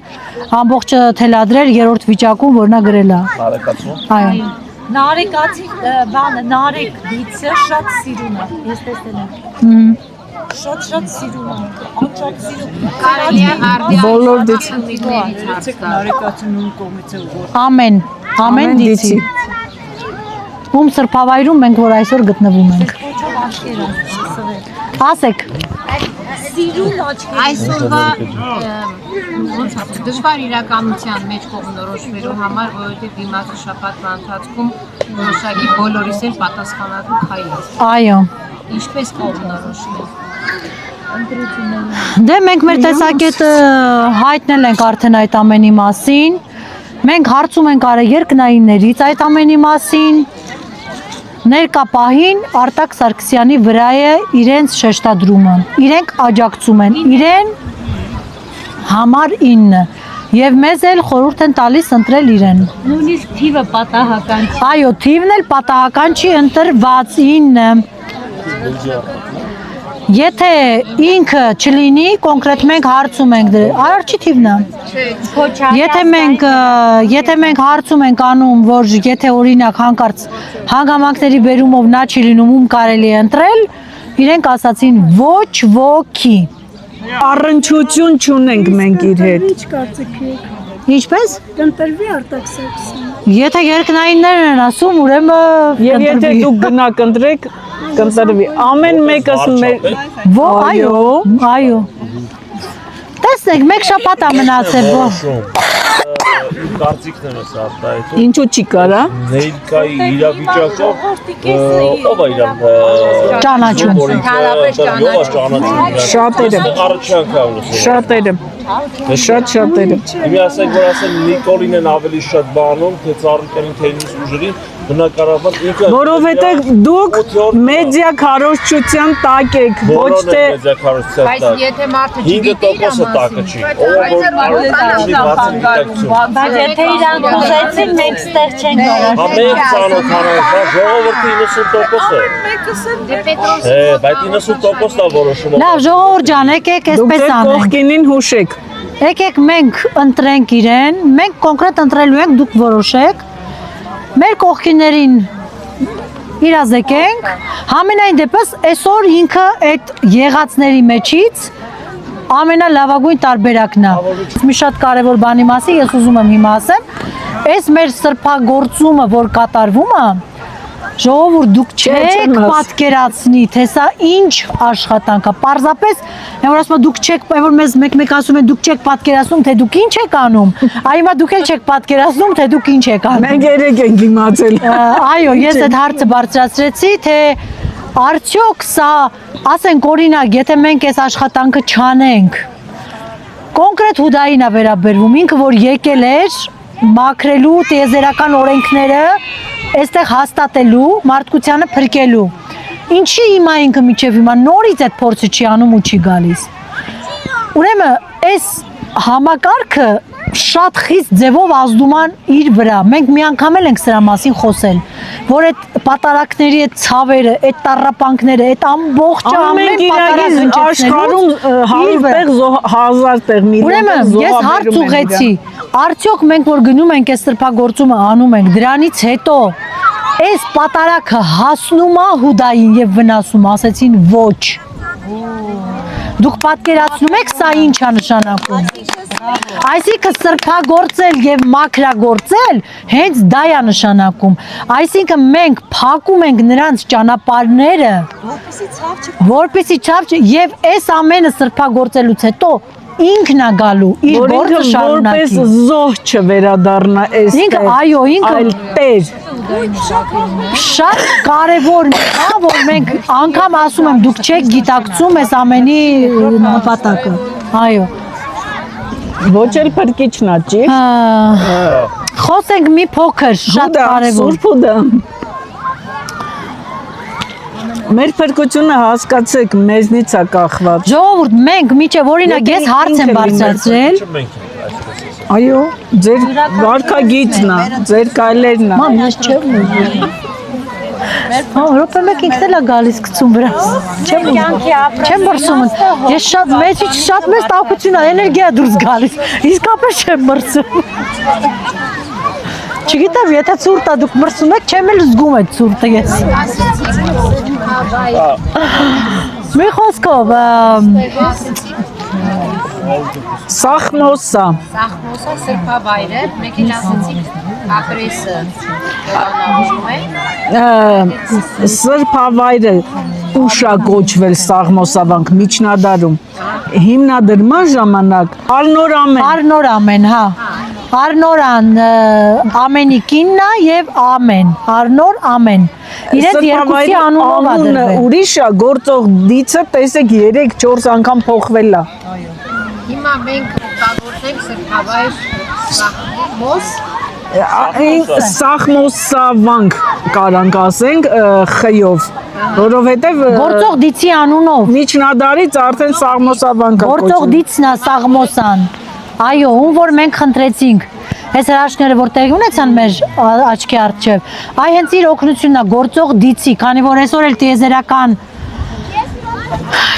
ամբողջը թելադրել երրորդ վիճակում, որ նա գրել է։ արեկացու։ Այո։ Նարեկացի բանը նարեկ դիցը շատ սիրուն է։ Ես տեսել եմ։ Շատ սիրուն է։ Անչափ սիրուն։ Կարելի է արդյոք Բոլոր դից Ամեն դիցի։ Ում սրբավայրում մենք որ այսօր գտնվում ենք։ Ոչով աչքերը սվել։ Ասեք, Սիրուն աչքեր։ այսօրվա ոնց ասած դժվար իրականության մեջ կողմնորոշվելու համար, որովհետև դիմացի շաբաթվա ընթացքում որոշակի բոլորիս էլ պատասխանատու քայլ է։ այո։ Ինչպես կողմնորոշվել։ Դե մենք մեր տեսակետը հայտնել ենք արդեն այդ ամենի մասին։ Մենք հարցում ենք արել երկնայիններից այդ ամենի մասին։ Ներկա պահին Արտակ Սարգսյանի վրա է իրենց շեշտադրումը։ Իրենք աջակցում են իրեն համար 9 եւ մեզ էլ խորհուրդ են տալիս ընտրել իրեն։ Նույնիսկ թիվը պատահական չի։ Այո, թիվն էլ պատահական չի ընտրված 9։ Եթե ինքը չլինի, կոնկրետ մենք հարցում ենք արարչի թիվն է։ Եթե մենք հարցում ենք անում, որ եթե օրինակ հանկարծ հանգամանքների բերումով նա չի լինում, ում կարելի է ընտրել, իրենք ասացին ոչ ոքի։ Առնչություն չունենք մենք իր հետ։ Ինչ կարծիք եք։ Ինչպես։ Կընտրվի Արտակ Սարգսյանը։ Եթե երկնայիններն են ասում, ուրեմն Եվ եթե դուք գնաք ընտրեք, կընտրվի։ Ամեն մեկս մեր այո։ Տեսնեք, մեկ շաբաթ է մնացել, Կարծիքն եմ ես արտահայտում։ ինչու չի կարա։ Ներկայի իրավիճակով ով է իրան ճանաչում։ Շատերը։ Շատերը։ Շատերը։ Իմի ասենք, որ ասեն Նիկոլին են ավելի շատ բանում, թե Ծառուկյանին, թե ինձ ուժերին, բնականաբար ինքը Որովհետև դուք մեդիա քարոզչության տակ եք, ոչ թե մեդիա քարոզչության Բայց տակ։ եթե մարդը 5%-ը տակը չի։ Բայց եթե իրան ուզեցին, մենք ստեղ չենք որոշել։ Ամեն ծանոթանանք, ժողովրդի 90%-ը։ Դե Պետրոս Բայց 90%-ն է որոշումը։ Լավ, ժողովուրդ ջան, եկեք դուք այսպես ձեր անենք։ կողքինին հուշեք։ Եկեք մենք ընտրենք իրեն, մենք կոնկրետ ընտրելու ենք, դուք որոշեք։ Մեր կողքիներին իրազեկենք, համենայն դեպս այսօր ինքը այդ եղածների մեջից ամենալավագույն տարբերակն է։ Մի շատ կարևոր բանի մասին ես ուզում եմ հիմա ասեմ, այս մեր սրբագործումը, որ կատարվում է, ժողովուրդ դուք չեք պատկերացնի, թե սա ինչ աշխատանք է։ Պարզապես, որ ասում եմ դուք չեք, որ մեզ մեկ ասում են դուք չեք պատկերացնում, թե դուք ինչ եք անում։ Այո, դուք էլ չեք պատկերացնում, թե դուք ինչ եք անում։ Մենք երեք ենք իմացել։ Այո, ես այդ հարցը բարձրացրեցի, թե արդյոք սա, ասենք օրինակ, եթե մենք այս աշխատանքը չանենք, կոնկրետ Հուդային է վերաբերվում, ինքը որ եկել էր մաքրելու տիեզերական օրենքները այստեղ հաստատելու, մարդկությանը փրկելու։ Ինչի հիմա ինքը միջև հիմա նորից այդ փորձը չի անում ու չի գալիս։ Ուրեմն այս համակարգը շատ խիստ ձևով ազդում է իր վրա։ Մենք մի անգամ էլ ենք սրա մասին խոսել, որ այդ պատարակների այդ ցավերը, այդ տառապանքները, այդ ամբողջը ամեն պատարակ աշխարհում 100 տեղ 1000 տեղ միլիոն տեղ Ուրեմն ես հարց ուղեցի, արդյոք մենք որ գնում ենք այս սրբագործումը անում ենք, դրանից հետո այս պատարակը հասնում է Հուդային եւ վնասում, ասեցին ոչ։ Դուք պատկերացնում եք սա ինչ է նշանակում։ Այսինքն սրբագործել եւ մաքրագործել հենց դա է նշանակում։ Այսինքն մենք փակում ենք նրանց ճանապարհները, որպեսզի ցավ եւ այս ամենը սրբագործելուց հետո ինքն է գալու իր գործը շարունակի։ Որպես զոհ չվերադառնա այստեղ։ Ինքը այո, ինքը այլ տեր։ Շատ կարևոր է, որ մենք անգամ ասում եմ, դուք չեք գիտակցում այս ամենի նպատակը։ Այո։ Ոչ էլ փրկիչն է, ճիշտ։ Խոսենք մի փոքր, շատ կարևոր։ Սուրբ ու դա։ Մեր փրկությունը հասկացեք, մեզնից է կախված։ Ժողովուրդ, մենք միջև օրինակ ես հարց եմ բարձրացրել։ Այո, ձեր վարքագիծն է, ձեր կայլերն է։ Մամ, ես չեմ ուզում։ Րոպե մեկ ինքն էլ է գալիս գցում վրաս։ Չեմ մրսում։ Ես շատ մեծ տաքություն է, էներգիա դուրս գալիս։ Իսկապես չեմ մրսում։ Չգիտեմ, եթե ցուրտ է դուք մրսում եք, չեմ էլ զգում այդ ցուրտը ես։ Մի խոսքով Սախմոսա սրբավայրը, մեկին ասեցիք ապրեսը սրբավայրը ուշա կոչվել Սաղմոսավանք միջնադարում հիմնադրման ժամանակ Արնոր ամեն, հա։ Արնորան ամենի կինն է եւ ամեն, Արնոր ամեն։ Իրենց երկուսի անունով է դրվել։ Ուրիշ է գործող դիցը տեսեք 3-4 անգամ փոխվել է։ Հիմա մենք կագործենք սրբավայր Սախմոս Սախմոսավանք կարանք ասենք խյով, որովհետև գործող դիցի անունով։ Միջնադարից արդեն Սաղմոսավանք է Գործող դիցն է Սաղմոսան։ Այո, ում որ մենք խնդրեցինք։ Այս հրաշքները որ տեղի ունեցան մեր աչքի առջև, այ հենց իր օգնությունն է գործող դիցի, քանի որ այսօր էլ տիեզերական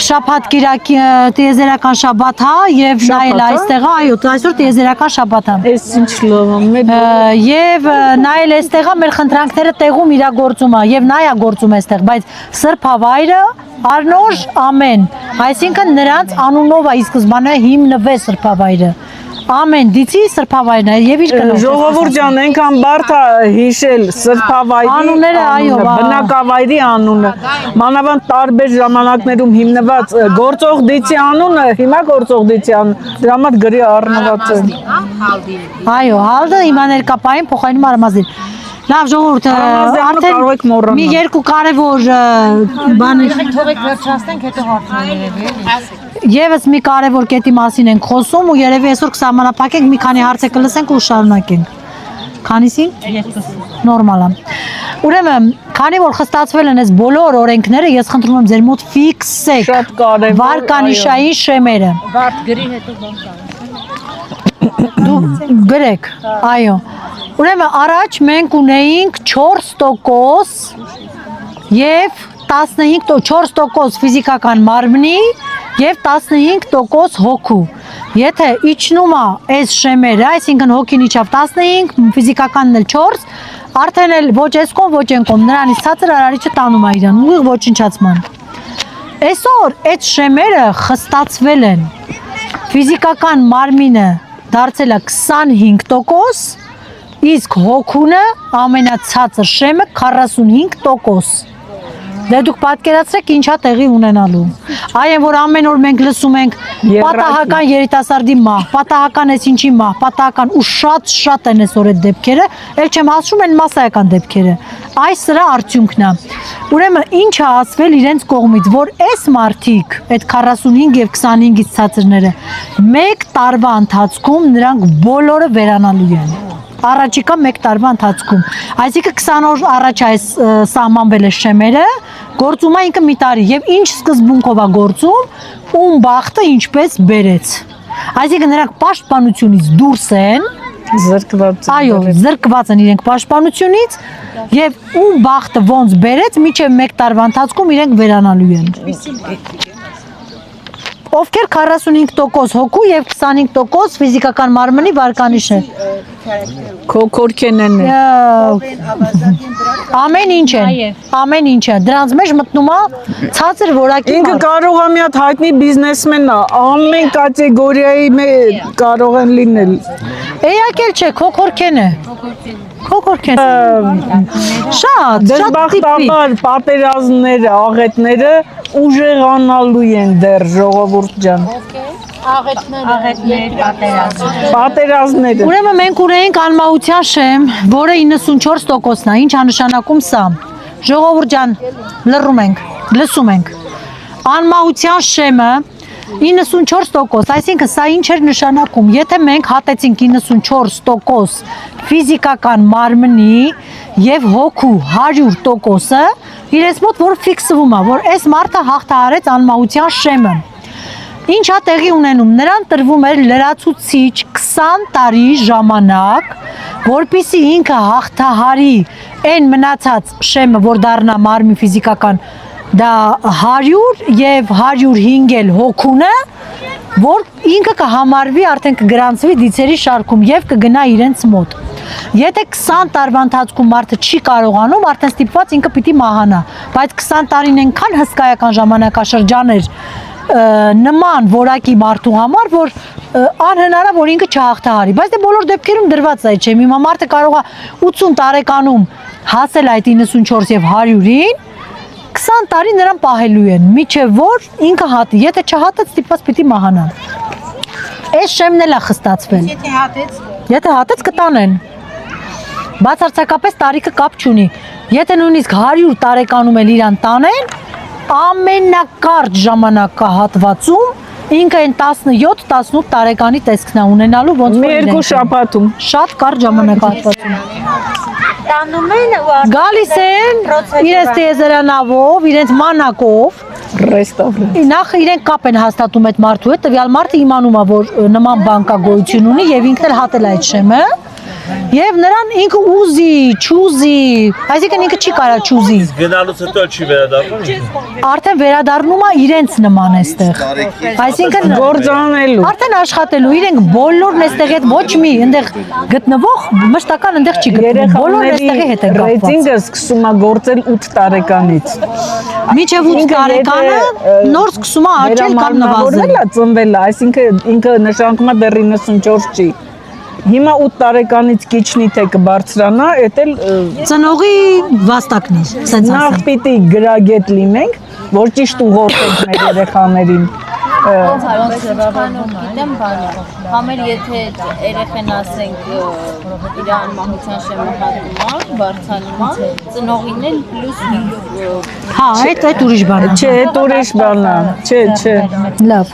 շաբաթ կիրակի տիեզերական շաբաթ հա եւ նայել այստեղ այո այսօր տիեզերական շաբաթ է Էս ինչ լավ է եւ նայել այստեղ մեր խնդրանքները տեղում իրագործում է եւ նա է գործում այստեղ բայց սրբավայրը Արնոր ամեն այսինքն նրանց անունով է ի սկզբանե հիմնվել սրբավայրը Ամեն դիցի սրբավայրն է եւ իր կնոջ Ժողովուրդ ջան այնքան բարդ է հիշել սրբավայրի անունները այո բնակավայրի անունը մանավանդ տարբեր ժամանակներում հիմնված գործող դիցի անունը հիմա գործող դիցի անուն դրա համար գրի առնված է Այո հալդը հիմա ներկապային փոխարինում արմազին Լավ ժողովուրդ արդեն մի երկու կարևոր բաներ Թողեք վերջացնենք հետո հարցները Եվս մի կարևոր կետի մասին ենք խոսում ու երևի այսօր կսահմանափակենք մի քանի հարցեր կլսենք ու շարունակենք Քանիսին? Նորմալ է Ուրեմն քանի որ խստացվել են այս բոլոր օրենքները ես խնդրում եմ ձեր մոտ ֆիքսեք Շատ կարևոր վարկանիշային շեմերը Բարդ գրի հետո բան Դու գրեք այո Ուրեմն առաջ մենք ունեինք 4% եւ 4% ֆիզիկական մարմնի եւ 15% հոգու։ Եթե իջնում է այս շեմերը, այսինքն հոգին իջավ 15, ֆիզիկականն էլ 4, արդեն էլ ոչ այս կողմ, ոչ այն կողմ, նրանից ցածր արարիչը տանում է իրան, ուղիղ ոչնչացման։ Այսօր այդ շեմերը խստացվել են։ Ֆիզիկական մարմինը դարձել է 25%, իսկ հոգունը ամենացածր շեմը 45%։ Դե դուք պատկերացրեք ինչա տեղի ունենալու։ Այն որ ամեն օր մենք լսում ենք պատահական երիտասարդի մահ, պատահական էս ինչի մահ, պատահական ու շատ են այսօր այդ դեպքերը, ել չեմ ասում են մասսայական դեպքերը։ Այս սրա արդյունքն է։ Ուրեմն ինչ է ասվել իրենց կողմից, որ այս մարդիկ, այդ 45 եւ 25-ից ցածրները, մեկ տարվա ընթացքում նրանք բոլորը վերանալու են։ Առաջիկա մեկ տարվա ընթացքում։ Այսինքն 20 օր առաջ այս սահմանվել է շեմերը, գործում է ինքը մի տարի եւ ինչ սկզբունքով է գործում, ում բախտը ինչպես բերեց։ Այսինքն նրանք պաշտպանությունից դուրս են, զրկված են։ Այո, զրկված են իրենք պաշտպանությունից եւ ում բախտը ոնց բերեց, միջև մեկ տարվա ընթացքում իրենք վերանալու են։ ովքեր 45% հոգու եւ 25% ֆիզիկական մարմնի վարկանիշներ։ Քո քորքենն է։ Ամեն ինչ է։ Ամեն ինչ է։ Դրանց մեջ մտնում է ցածր որակի Ինքը կարող է մի հատ հայտնի բիզնեսմենն է, ամեն կատեգորիայի կարող են լինել։ Էյակել չէ, քո քորքեն է։ Քո քորքեն։ Շատ Դժբախտաբար պատերազմները, աղետները ուժեղանալու են դեռ ժողովուրդ ջան։ Պատերազմները։ Ուրեմն մենք ունենք անմահության շեմ, որը 94%-ն է, ինչ է նշանակում սա։ Ժողովուրդ ջան, լսում ենք։ Անմահության շեմը 94%, այսինքն սա ինչ էր նշանակում, եթե մենք հատեցինք 94% ֆիզիկական մարմնի եւ հոգու 100%-ը, իրենց մոտ որ ֆիքսվում է, որ այս մարդը հաղթահարեց անմահության շեմը։ Ինչ է տեղի ունենում, նրան տրվում էր լրացուցիչ 20 տարի ժամանակ, որպեսզի ինքը հաղթահարի այն մնացած շեմը, որ դառնա մարմնի ֆիզիկական, դա 100 եւ 105 էլ հոգունը, որ ինքը կհամարվի արդեն կգրանցվի դիցերի շարքում եւ կգնա իրենց մոտ։ Եթե 20 տարվա ընթացքում մարդը չի կարողանում, արդեն ստիպված ինքը պիտի մահանա, բայց 20 տարին այնքան հսկայական ժամանակաշրջան էր նման որակի մարդու համար, որ անհնար է որ ինքը չհաղթահարի, բայց դե բոլոր դեպքերում դրված է, չէ՞, հիմա մարդը կարող է 80 տարեկանում հասել այդ 94 եւ 100-ին, 20 տարի նրան պահելու են, միչև որ ինքը հատի, եթե չհատեց, ստիպված պիտի մահանա։ Այս շեմն էլ է խստացվել։ Եթե հատեց կտանեն։ Բացարձակապես տարիքը կապ չունի։ Եթե նույնիսկ 100 տարեկանում էլ իրան տանեն, ամենակարճ ժամանակահատվածում ինքը այն 17-18 տարեկանի տեսքն է ունենալու ոնց որ երկու շաբաթում շատ կարճ ժամանակահատվածում Տանում են գալիս են իրենց տիեզերանավով, իրենց մանակով նախ իրենք կապ են հաստատում այդ մարդու հետ, տվյալ մարդը իմանում է որ նման բան կա գոյություն ունի եւ ինքն էլ հատել այդ շեմը Եվ նրան ինքը ուզի, չուզի, այսինքն ինքը չի կարա չուզի։ Գնալուց հետո չի վերադառնում։ Արդեն վերադառնում է իրենց նման էստեղ։ Այսինքն գործանելու։ Արդեն աշխատելու, իրենք բոլորն էստեղ հետ ոչ մի այնտեղ գտնվող մշտական այնտեղ չի գտնվում։ Բոլորն էստեղի հետ են կապված։ Ռեյտինգը սկսում է գործել 8 տարեկանից։ Մինչև 8 տարեկանը նոր սկսում է աճել կամ նվազել։ Ծնվել է, այսինքն ինքը նշանակում է դեռ 94 չի։ Հիմա 8 տարեկանից քիչնի թե կբարձրանա, էտել ծնողի վաստակն է, սենց նախ պիտի գրագետ լինենք, որ ճիշտ ուղղորդենք մեր երեխաներին։ Գիտեմ բանը, համեր եթե երեխեն ասենք իր անմահության շեմը հատումա, բարձանում է, ծնողին էլ պլյուս Հա, այդ ուրիշ բան է։ Չէ, այդ ուրիշ բան է։ Չէ։ Լավ։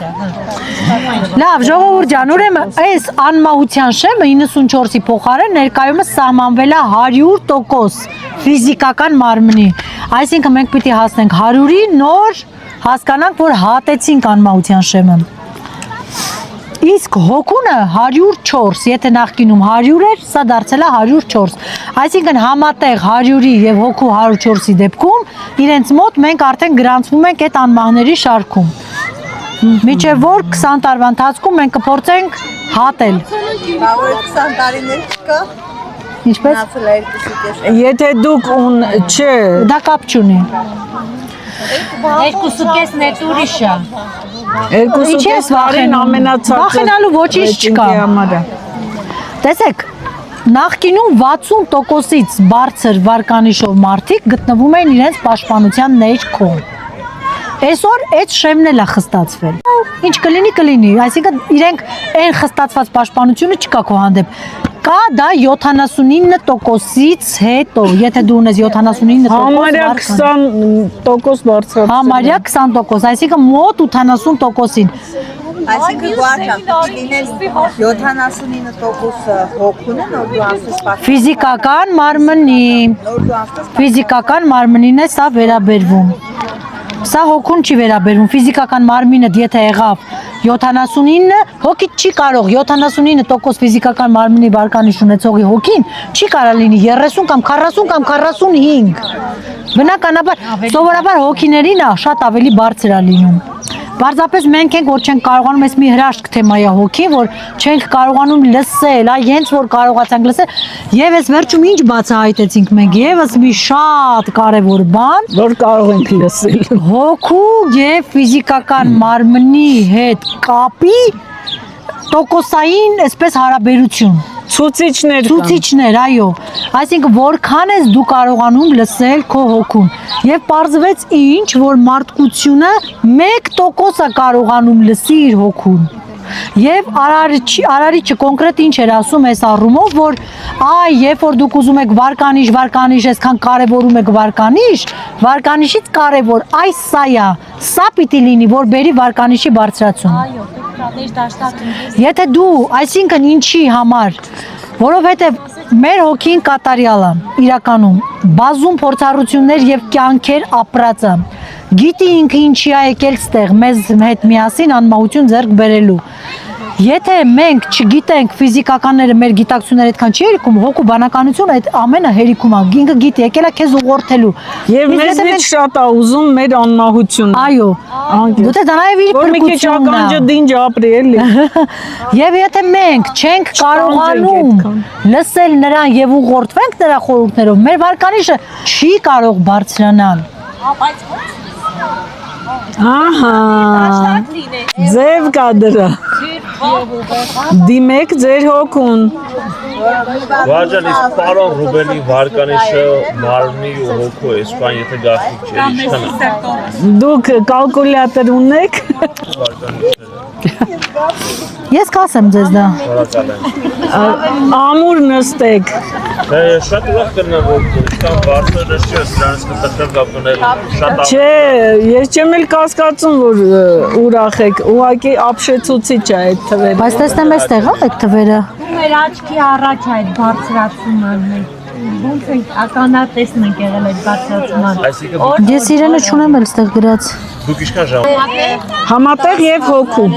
Լավ, ժողովուրդ ջան, ուրեմն այս անմահության շեմը 94-ի փոխարեն ներկայումս սահմանվել է 100% ֆիզիկական մարմնի։ Այսինքն մենք պիտի հասնենք 100-ի նոր հասկանանք, որ հատեցինք անմահության շեմը։ Իսկ հոգունը 104, եթե նախկինում 100 էր, սա դարձել է 104։ Այսինքն համատեղ 100-ի եւ հոգու 104-ի դեպքում իրենց մոտ մենք արդեն գրանցվում ենք այդ անմահների շարքում։ Մինչև որ 20 տարվա ընթացքում մենք կփորձենք հատել։ Բավարար 20 տարիներ չկա։ Ինչպես։ Եթե դուք չէ, դա կապ չունի։ 2.5 net ուրիշ է։ 2.5 տարին ամենացածը վախենալու ոչինչ չկա։ Տեսեք, նախկինում 60%-ից բարձր վարկանիշով մարդիկ գտնվում են իրենց պաշտպանության ներքո։ Այսօր այդ շեմն էլ է խստացվել։ Ինչ կլինի, այսինքն իրենք այն խստացված պաշտպանությունը չկա քո հանդեպ։ Կա դա 79%-ից հետո, եթե դու ունես 79% համարյա 20% բարձրացել։ Համարյա 20%, այսինքն մոտ 80%-ին։ Այսինքն գոհարչան լինել 79%-ը հոգունը նոր դու ասես Ֆիզիկական մարմնին է սա վերաբերվում։ Սա հոգուն չի վերաբերվում, ֆիզիկական մարմինը եթե եղավ 79, հոգի չի կարող 79% ֆիզիկական մարմնի վարկանիշ ունեցողի հոգին չի կարող լինի 30 կամ 40 կամ 45։ Բնականաբար, սովորաբար հոգիներին շատ ավելի բարձր է լինում։ Պարզապես մենք ենք, որ չենք կարողանում այս մի հրաշք թեմայա հոգի, որ չենք կարողանում լսել, այ հենց որ կարողացանք լսել, եւ այս վերջում ինչ բացահայտեցինք մենք, եւս մի շատ կարեւոր բան, որ կարող ենք լսել։ հոգու եւ ֆիզիկական մարմնի հետ կապի տոկոսային, այսպես հարաբերություն։ Ցուցիչներ, այո։ Այսինքն որքան ես դու կարողանում լսել քո հոգուն։ Եվ պարզվեց ինչ, որ մարդկությունը 1% է կարողանում լսի իր հոգուն։ Եվ արարիչը կոնկրետ ինչ էր ասում այս առումով, որ երբ որ դուք ուզում եք վարկանիշ, այսքան կարևորում եք վարկանիշից կարևոր այս սա պիտի լինի, որ բերի վարկանիշի բարձրացում։ Այո, Եթե դու, այսինքն ինչի համար, որովհետև մեր հոգին կատարյալ է, իրականում, բազում փորձառություններ եւ կյանքեր ապրած է, գիտի ինքը ինչի է եկել ստեղ, մեզ հետ միասին անմահություն ձեռք բերելու։ Եթե մենք չգիտենք ֆիզիկականները մեր գիտակցությունները այդքան չի հերիքում, հոգու բանականությունը այդ ամենը հերիքում է, ինքը գիտի, եկել է քեզ ուղղորդելու։ Եվ մեզնից շատ է ուզում մեր անմահությունը։ Այո։ Դու դա նաև իր փրկությունն է։ Դինջ ապրի էլի։ Եվ եթե մենք չենք կարողանում լսել նրան եւ ուղղորդվենք նրա խորհուրդներով, մեր վարկանիշը չի կարող բարձրանալ։ Ահա, ձև կա դրա։ Դիմեք ձեր հոգուն։ Վարջան, իսկ պարոն Ռուբենի վարկանիշը մարմնի ու հոգու է, իսկան եթե գաղտնիք չէ, ինչքան է։ Դուք կալկուլյատոր ունեք։ Ես կասեմ ձեզ դա։ Ամուր նստեք։ Շատ ուրախ կնեմ, որ իսկան բարձր չի ես դրանից կտխրել կապնել շատ Չէ, ես չեմ էլ կասկածում, որ ուրախ եք, ուղղակի ապշեցուցիչ է այդ թվերը։ Բայց տեսնեմ այստեղ է այդ թվերը։ Մեր աչքի առաջ այդ բարձրացումը ոնց է ականատեսն ենք եղել այդ բարձրացման։ Ես իրենը չունեմ էլ ստեղ գրած։ Դուք ինչքան ժամ։ Համատեղ եւ հոգու։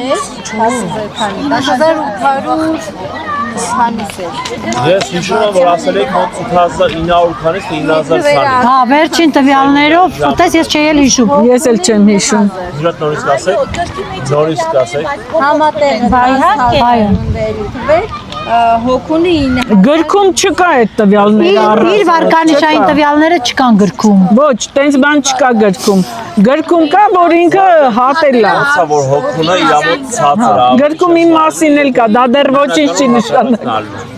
1800 Ես հիշում եմ, որ ասել եք մոտ 8900 քանից 9000 քանի։ Հա, վերջին տվյալներով, այդպես ես չէի էլ հիշում։ Ես էլ չեմ հիշում։ Դուք նորից կասեք։ Նորից կասեք։ Համատեղ հոգունի Գրքում չկա այդ տվյալները։ Իր վարկանիշային տվյալները չկան գրքում։ Ոչ, տենց բան չկա գրքում։ Գրքում կա, որ ինքը հատել է։ Ոնց է որ հոգունը իր մոտ ցածր է։ Գրքում իմ մասին էլ կա, դա դեռ ոչինչ չի նշանակում։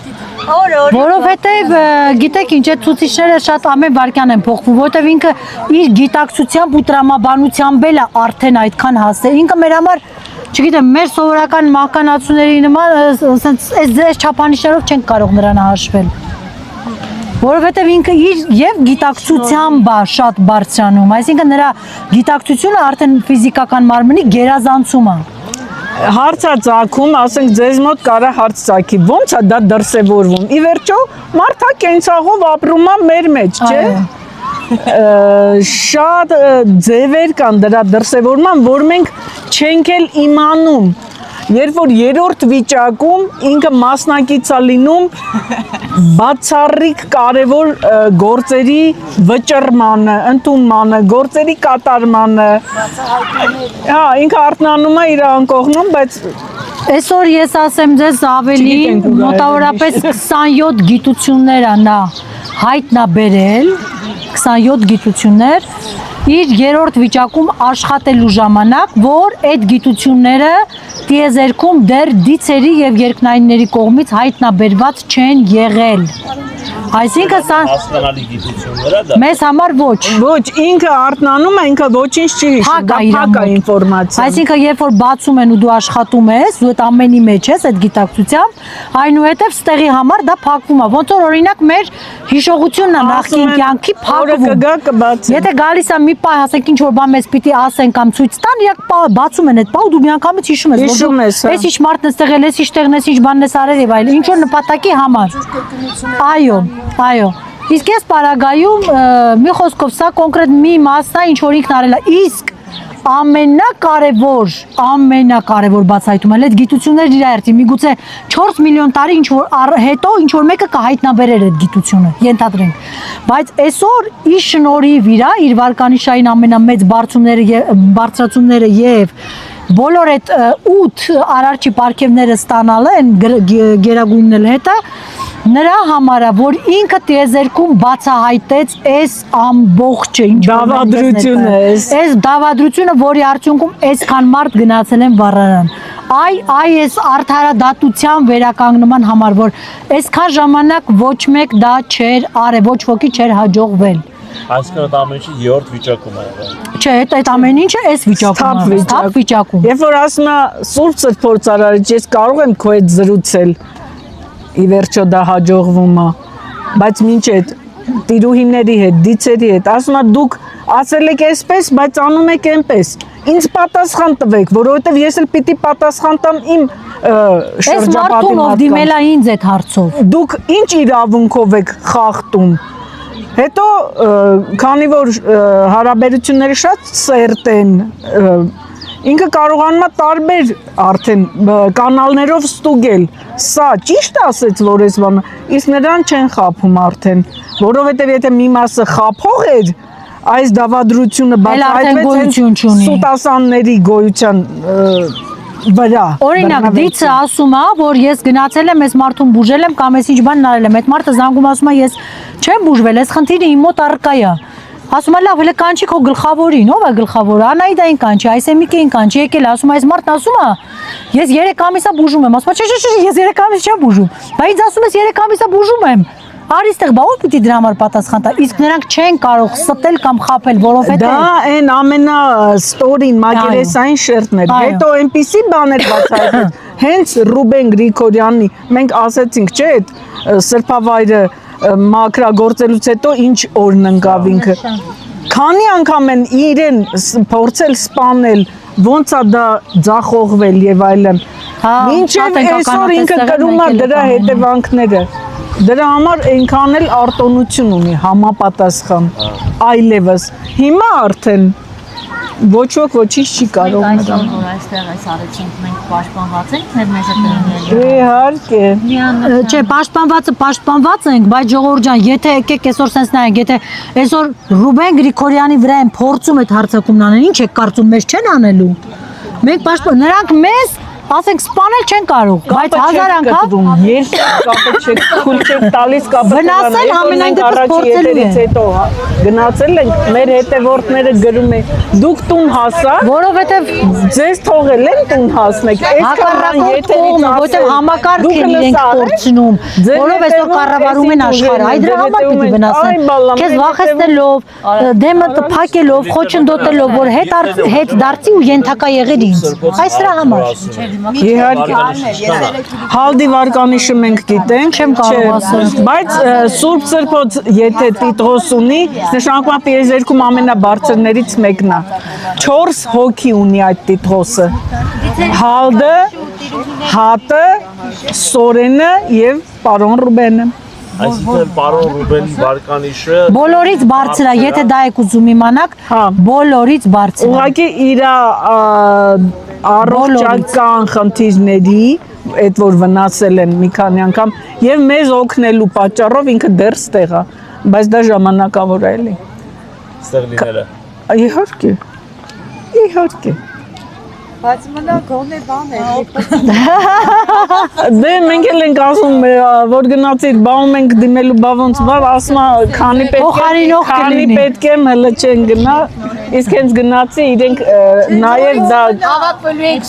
Որովհետև գիտեք ինչ, այդ ցուցիչները շատ ամեն վարքյան են փոխվում, որովհետև ինքը իր գիտակցությամբ ու տրամաբանությամբ էլ է արդեն այդքան հասել։ Ինքը մեր համար, չգիտեմ, մեր սովորական մահկանացուների նման այս չափանիշներով չենք կարող նրան հաշվել։ Որովհետև ինքը իր եւ գիտակցությամբ է շատ բարձրանում, այսինքն նրա գիտակցությունը արդեն ֆիզիկական մարմնի գերազանցում է։ Հարց է ծագում, ասենք ձեզ մոտ կարա հարց ծագի, ո՞նց է դա դրսևորվում։ Ի վերջո, մարդը կենցաղով ապրում է մեր մեջ, չէ՞։ Շատ ձևեր կան դրա դրսևորման, որ մենք չենք էլ իմանում։ Երբ որ երրորդ վիճակում ինքը մասնակից է լինում բացառիկ կարևոր գործերի վճռմանը, ընդունմանը, գործերի կատարմանը։ Հա, ինքը արթնանում է իր անկողնում, բայց Այսօր ես ասեմ ձեզ ավելի մոտավորապես 27 գիտություններ է նա հայտնաբերել, 27 գիտություններ իր երրորդ վիճակում աշխատելու ժամանակ, որ այդ գիտությունները տիեզերքում դեռ դիցերի եւ երկնայինների կողմից հայտնաբերված չեն եղել։ Այսինքն սա հասկանալի գիտություններ է դա։ մեզ համար ոչ։ Ոչ, ինքը արթնանում է, ինքը ոչինչ չի հիշում, դա փակ է ինֆորմացիա։ Այսինքն երբ որ բացում են ու դու աշխատում ես, դու այդ ամենի մեջ ես այդ գիտակցությամբ, այնուհետև ստեղի համար դա փակվում է։ Ոնց որ օրինակ մեր հիշողությունն է նախկին կյանքի փակվում։ Կգա կբացի։ Եթե գալիս է մի պահ, ասենք ինչ որ բան մեզ պիտի ասեն կամ ցույց տան, իրաք բացում են այդ պահ ու դու միանգամից հիշում ես, որ դու ես ինչ մարդն ես տեղել, ես ինչ տեղն ես, ինչ բանն ես արել եւ այլն, ինչ որ նպատակի համար։ Այո, այո։ Իսկ ես պարագայում մի խոսքով սա կոնկրետ մի մասն է, ինչ որ ինքն արել է, իսկ ամենակարևոր բացահայտումը այդ գիտությունները իր երթի միգուցե 4 միլիոն տարի ինչ որ հետո ինչ որ մեկը կհայտնաբերեր այդ գիտությունը, ենթադրենք, բայց այսօր ի շնորհիվ իր վարկանիշային ամենամեծ բարձրացումները եւ բոլոր այդ 8 արարչի պարգևները ստանալը են գերագույնն հետը նրա համարա որ ինքը տիեզերքում բացահայտեց այս ամբողջը ինչ դավադրությունը այս դավադրությունը որի արդյունքում այսքան մարդ գնացել են վառարան այս արդարադատության վերականգնման համար որ այսքան ժամանակ ոչ մեկ դա չէր արել ոչ ոքի չէր հաջողվել Այսինքն դա ամեն ինչի երրորդ վիճակում է եղել չէ այդ ամեն ինչը այս վիճակում է սթափ վիճակում երբ որ ասում է սուրբ սրբոցարարիչ ես կարող եմ քո հետ զրուցել ի վերջո դա հաջողվում է բայց ինչ այդ տիրուհիների հետ դիցերի հետ ասում է դուք ասել եք այսպես բայց անում եք այնպես ինձ պատասխան տվեք որովհետև ես էլ պիտի պատասխան տամ իմ շրջապատի մարդկանց դիմել է ինձ այդ հարցով դուք ինչ իրավունքով եք խախտում հետո քանի որ հարաբերությունները շատ սերտ են ինքը կարողանում է տարբեր արդեն կանալներով ստուգել սա ճիշտ ասեց որ այս բանը իսկ նրան չեն խափում արդեն որովհետև եթե մի մասը խափող էր այս դավադրությունը բացահայտվեց սուտասանների գոյության վրա օրինակ դիցը ասում է որ ես գնացել եմ այս մարդուն բուժել եմ կամ այս ինչ բան արել եմ այդ մարդը զանգում ասում է ես չեմ բուժվել այս խնդիրը իմ մոտ առկա է ասում է լավ հələ կանչի քո գլխավորին ով է գլխավորը Անահիտային կանչի Այսեմիկային կանչի եկել ասում է այս մարդն ասում է ես 3 ամիսա բուժում եմ ասում է չէ ես 3 ամիս չեմ բուժում բայց ասում ես 3 ամիսա բուժում եմ արի ստեղ բա ով պիտի դրա համար պատասխան տա իսկ նրանք չեն կարող ստել կամ խաբել որովհետև դա այն ամենա ստորին մակերեսային շերտն էր հետո այնպիսի բաներ բացահայտվեց հենց Ռուբեն Գրիգորյանի մենք ասեցինք չէ այդ սրբավայրը մաքրագործելուց հետո ինչ օրն ընկավ ինքը քանի անգամ են իրեն փորձել սպանել ոնց է դա ձախողվել եւ այլն մինչեւ այսօր ինքը կրում է դրա հետևանքները դրա համար այնքան էլ արտոնություն ունի համապատասխան այլևս հիմա արդեն ոչ ոք ոչինչ չի կարող նրան որ այստեղ այս արեցինք մենք պաշտպանված ենք մեր մեջը իհարկե չէ պաշտպանված ենք բայց ժողովուրդ ջան եթե եկեք այսօր sense նայենք եթե այսօր Ռուբեն Գրիգորյանի վրա են փորձում այդ հարցակումն անել ինչ եք կարծում մեզ չեն անելու մենք նրանք մեզ ասենք սպանել չեն կարող բայց հազար անգամ ես կապը չեք քուլ չեք տալիս կապը վնասել ամենայն դեպս փորձելու են հետո գնացել ենք մեր հետևորդները գրում են դուք տուն հասա որովհետև ձեզ թողել են տուն հասնեք հակառակորդ կողմը որովհետև համակարգ են իրենք կորցնում որով այսօր կառավարում են աշխարհը այ դրա համար պիտի վնասեն քեզ վախեցնելով դեմը փակելով խոչընդոտելով որ հետ դարձի ու ենթակա եղեր ինձ այս դրա համար Իհարկե հալդի վարկանիշը մենք գիտենք չեմ կարող ասել բայց Սուրբ Սրբոց եթե տիտղոս ունի նշանակում է տիեզերքում ամենաբարձրներից մեկն է 4 հոգի ունի այդ տիտղոսը հալդը հատը Սորենը եւ պարոն Ռուբենը Այսինքն պարոն Ռուբենի վարկանիշը բոլորից բարձր է եթե դա եք ուզում իմանաք բոլորից բարձր ուղղակի իր առողջական խնդիրների այդ որ վնասել են մի քանի անգամ եւ մեզ օգնելու պատճառով ինքը դեռ ստեղ է բայց դա ժամանակավոր է էլի ստեղ լինելը իհարկե բայց մնա գոնե բան է դե մենք էլ ենք ասում որ գնացիր բաղում ենք դիմելու բա ոնց բա ասում քանի պետք է հələ չեն գնա իսկ հենց գնացի իրենք նաև դա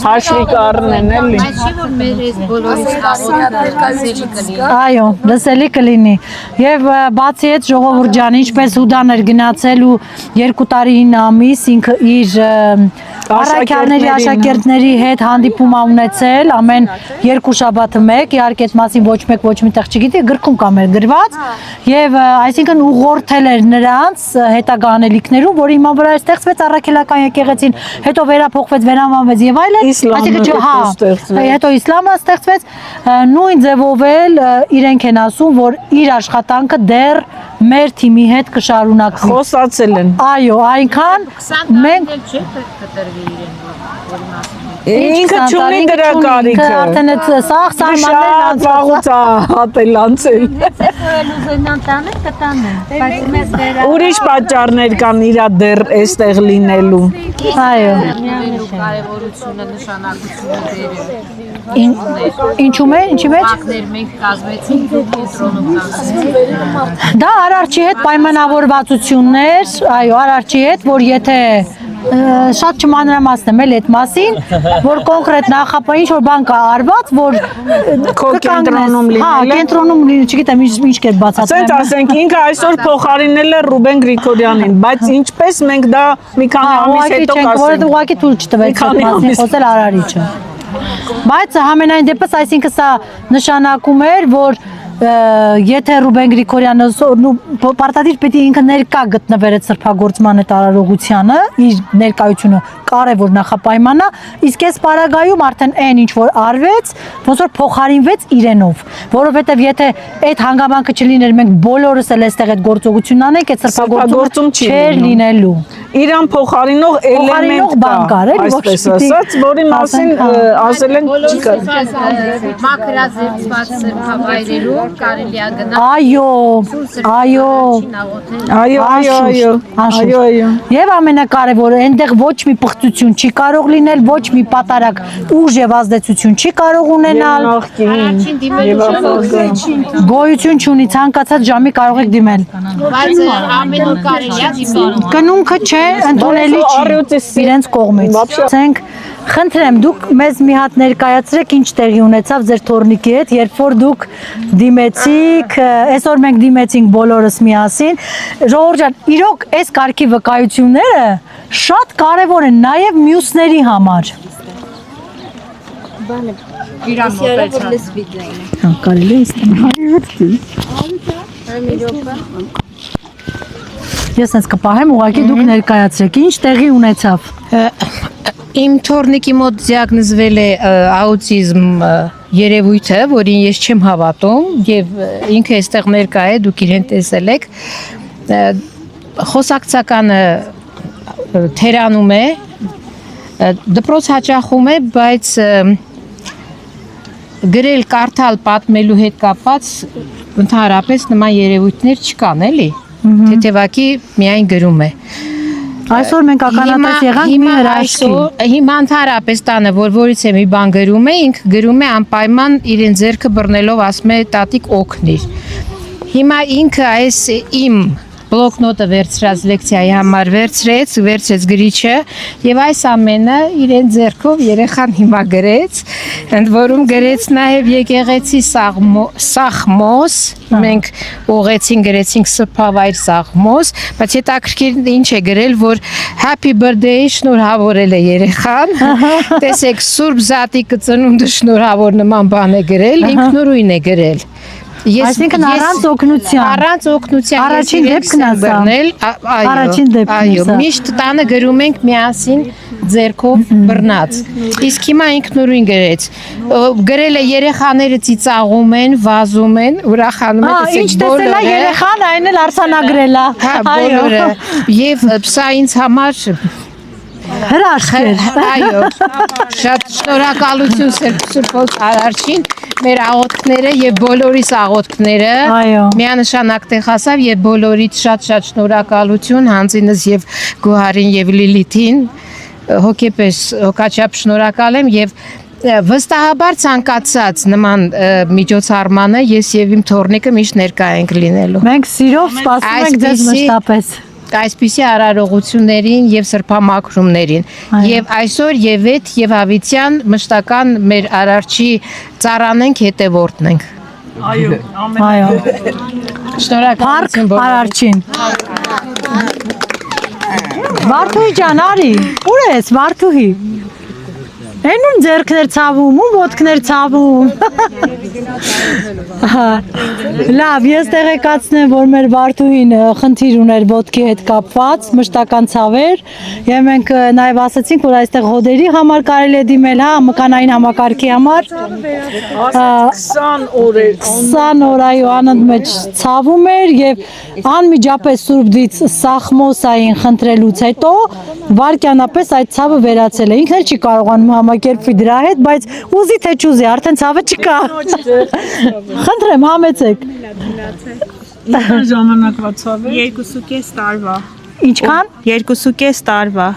հաշվի կառնեն էլի Բայց չի որ մեր այս բոլորից լսելի կլինի այո լսելի կլինի եւ բացի այդ ժողովուրդ ջան ինչպես Հուդան էր գնացել ու 2 տարի 9 ամիս ինքը իր առաքյալների աշակերտների հետ հանդիպում ունեցել ամեն 2 շաբաթը մեկ իհարկե այդ մասին ոչ մեկ ոչ միտեղ չգիտի գրքում կա մեր գրված եւ այսինքն ուղղորդել էր նրանց հետագա անելիքներում որ հիմա վրա ստեղծվեց առաքելական եկեղեցին հետո վերափոխվեց վերանվանվեց եւ այլն այսինքն հետո իսլամը ստեղծվեց նույն ձևով էլ իրենք են ասում որ իր աշխատանքը դեռ մեր թիմի հետ կշարունակվի։ Խոսացել են։ Այո, այնքան մենք չէ կտրվի իրեն որի մասին։ Ինքը չունի դրա կարիքը։ Արդեն այդ սաղ սահմաններն Շատ վաղուց հատել անցել։ Ուրիշ պատճառներ կան իրա դեռ այստեղ լինելու։ այո։ Կարևորությունը, նշանակությունը դերը։ Ինչու՞ ինչի մեջ։ Ակներ մենք կազմեցինք դուք կենտրոնում կանցնենք։ Դա Արարչի հետ պայմանավորվածություններ, այո, Արարչի հետ, որ եթե շատ չմանրամասնեմ էլ այդ մասին, որ կոնկրետ նախապա ինչ որ բան կա արված, որ Քո կենտրոնում լինել է։ Հա, կենտրոնում լինել, չգիտեմ ինչ կերպ բացատրեմ։ Ասենք ինքը այսօր փոխարինել է Ռուբեն Գրիգորյանին, բայց ինչպես մենք դա մի քանի ամիս հետո կասենք։ Որը ուղղակի թույլ չտվեց այդ մասին խոսել Արարիչը։ Բայց համենայն դեպս, այսինքն սա նշանակում էր, որ եթե Ռուբեն Գրիգորյանը պարտադիր պետք է ինքը ներկա գտնվեր այդ սրբագործման այդ արարողությանը, իր ներկայությունը կարևոր նախապայմանա, իսկ այս պարագայում արդեն այն ինչ որ արվեց, ոնց որ փոխարինվեց իրենով, որովհետև եթե այդ հանգամանքը չլիներ, մենք բոլորս էլ այստեղ այդ գործողությունն անենք, այդ սրբագործում չէր լինելու։ Իրան փոխարինող էլեմենտ բան կար, էլի, այսպես ասած, որի մասին ասել են չկա։ Մաքրազերծված սրբավայրերում կարելի է գնալ։ Այո։ Եվ ամենակարևորը, այնտեղ ոչ մի պղծություն չի կարող լինել, ոչ մի պատարակ ուժ եւ ազդեցություն չի կարող ունենալ։ Գոյություն չունի, ցանկացած ժամի կարող եք դիմել։ Բայց ամեն օր կարելի է դիմել։ Կնունքը չէ, ընդունելի չի իրենց կողմից։ Ասենք, խնդրեմ, դուք մեզ մի հատ ներկայացրեք ինչ տեղի ունեցավ ձեր թորնիկի հետ, երբ որ դուք դիմեցիք, այսօր մենք դիմեցինք բոլորս միասին։ Ժողովուրդ ջան, իրոք այս կարգի վկայությունները շատ կարևոր են նաև մյուսների համար։ Իրան մոտեցա։ Հա, կարելի է ստանալ։ Ես ես կպահեմ, ուղղակի դուք ներկայացրեք, ինչ տեղի ունեցավ։ Իմ թորնիկի մոտ դիագնոզվել է աուտիզմ երևույթը, որին ես չեմ հավատում եւ ինքը այստեղ ներկա է, դուք իրեն տեսել եք։ Խոսակցականը թերանում է, դպրոց հաճախում է, բայց գրել, կարդալ, պատմելու հետ կապված ընդհանրապես նման երևույթներ չկան, էլի։ Թեթևակի միայն գրում է։ Այսօր մենք ականատես եղանք մի հրաշքի։ Հիմա ընդհանրապես տանը, որից է մի բան գրում է, ինքը գրում է անպայման իրեն ձեռքը բռնելով ասում է տատիկ օգնիր։ Հիմա ինքը այս իմ բլոկնոտը վերցրած լեկցիայի համար վերցրեց գրիչը եւ այս ամենը իրեն ձեռքով երեխան հիմա գրեց, ընդ որում գրեց նաեւ եկեղեցի Սաղմոս, մենք ուղեցին գրեցինք Սրբավայր Սաղմոս, բայց հետաքրքիր ինչ է գրել, որ Happy birthday շնորհավորել է երեխան, տեսեք Սուրբ Զատիկը ծնունդը շնորհավոր նման բան է գրել, ինքնուրույն է գրել։ Այսինքն առանց օգնության առաջին դեպքն է սա։ Առաջին դեպքն է այո, միշտ տանը գրում ենք միասին ձեռքով բռնած։ Իսկ հիմա ինքնուրույն գրեց։ Գրել է երեխաները ծիծաղում են, վազում են, ուրախանում են, ինչ տեսել է երեխան, այն էլ արձանագրել է։ Բոլորը։ Եվ սա ինձ համար հրաշք էր։ Այո, շատ շնորհակալություն Սուրբ Արարչին, մեր աղոթքները եւ բոլորիս աղոթքները միանշանակ տեղ հասավ եւ բոլորից շատ շնորհակալություն Հանձինս եւ Գոհարին եւ Լիլիթին, հոգեպես հոգաչափ շնորհակալ եմ եւ վստահաբար ցանկացած նման միջոցառմանը ես եւ իմ թորնիկը միշտ ներկա ենք լինելու։ Մենք սիրով սպասում ենք ձեզ մշտապես։ Այսպիսի արարողություններին եւ սրբամաքրումներին եւ այսօր եւ այդ եւ հավիտյան մշտական մեր արարչի ծառանենք, հետևորդն ենք։ Այո։ Շնորհակալություն Արարչին։ Վարդուհի ջան, արի։ Ուր ես, Վարդուհի։ Այնուն ձերքներ ցավում ու ոտքներ ցավում։ Լավ, ես տեղեկացնեմ, որ մեր Վարդուհին խնդիր ուներ ոտքի հետ կապված, մշտական ցավեր, եւ մենք նաեւ ասացինք, որ այստեղ հոդերի համար կարելի է դիմել, հա, մկանային համակարգի համար։ 20 օր է 20 օր այո անընդմեջ ցավում էր եւ անմիջապես Սուրբդից սախմոսային խնդրելուց հետո վարքյանապես այդ ցավը վերացել է։ Ինքն էլ չի կարողանում համակերպվի դրա հետ, բայց ուզի թե չուզի, արդեն ցավը չկա։ Խնդրեմ, համեցեք։ Ինչքան ժամանակվա ցավ է։ 2.5 տարվա։ Ինչքան։ 2.5 տարվա։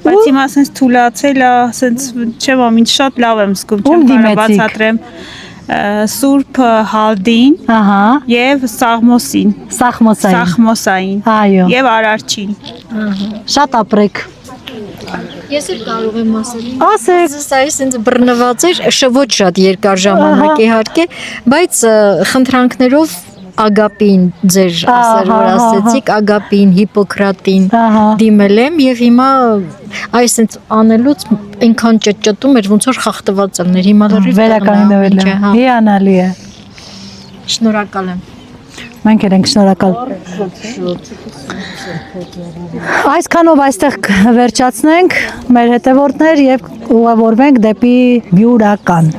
Բայց հիմա ասենց թուլացել է, ասենց չեմ ամին շատ լավ եմ զգում, չեմ կարող բացատրեմ Սուրբ Հալդին, ահա, եւ Սաղմոսին, Սաղմոսային, այո, եւ Արարչին։ Շատ ապրեք։ Ես էլ կարող եմ ասել։ Ասեք։ Սա ինձ բռնված էր, ոչ շատ երկար ժամանակ իհարկե, բայց խնդրանքներով Ագապին ձեր ասել որ ասեցիք Ագապին, Հիպոկրատին դիմել եմ եւ հիմա այսինքն անելուց այնքան ճճտում էր ոնց որ խախտված ելներ հիմա լրիվ վերականգնվել է։ Հիանալի է։ Շնորհակալ եմ։ Մենք ենք շնորհակալ։ Այսքանով այստեղ վերջացնենք մեր հետևորդներ եւ ուղևորվենք դեպի Բյուրական։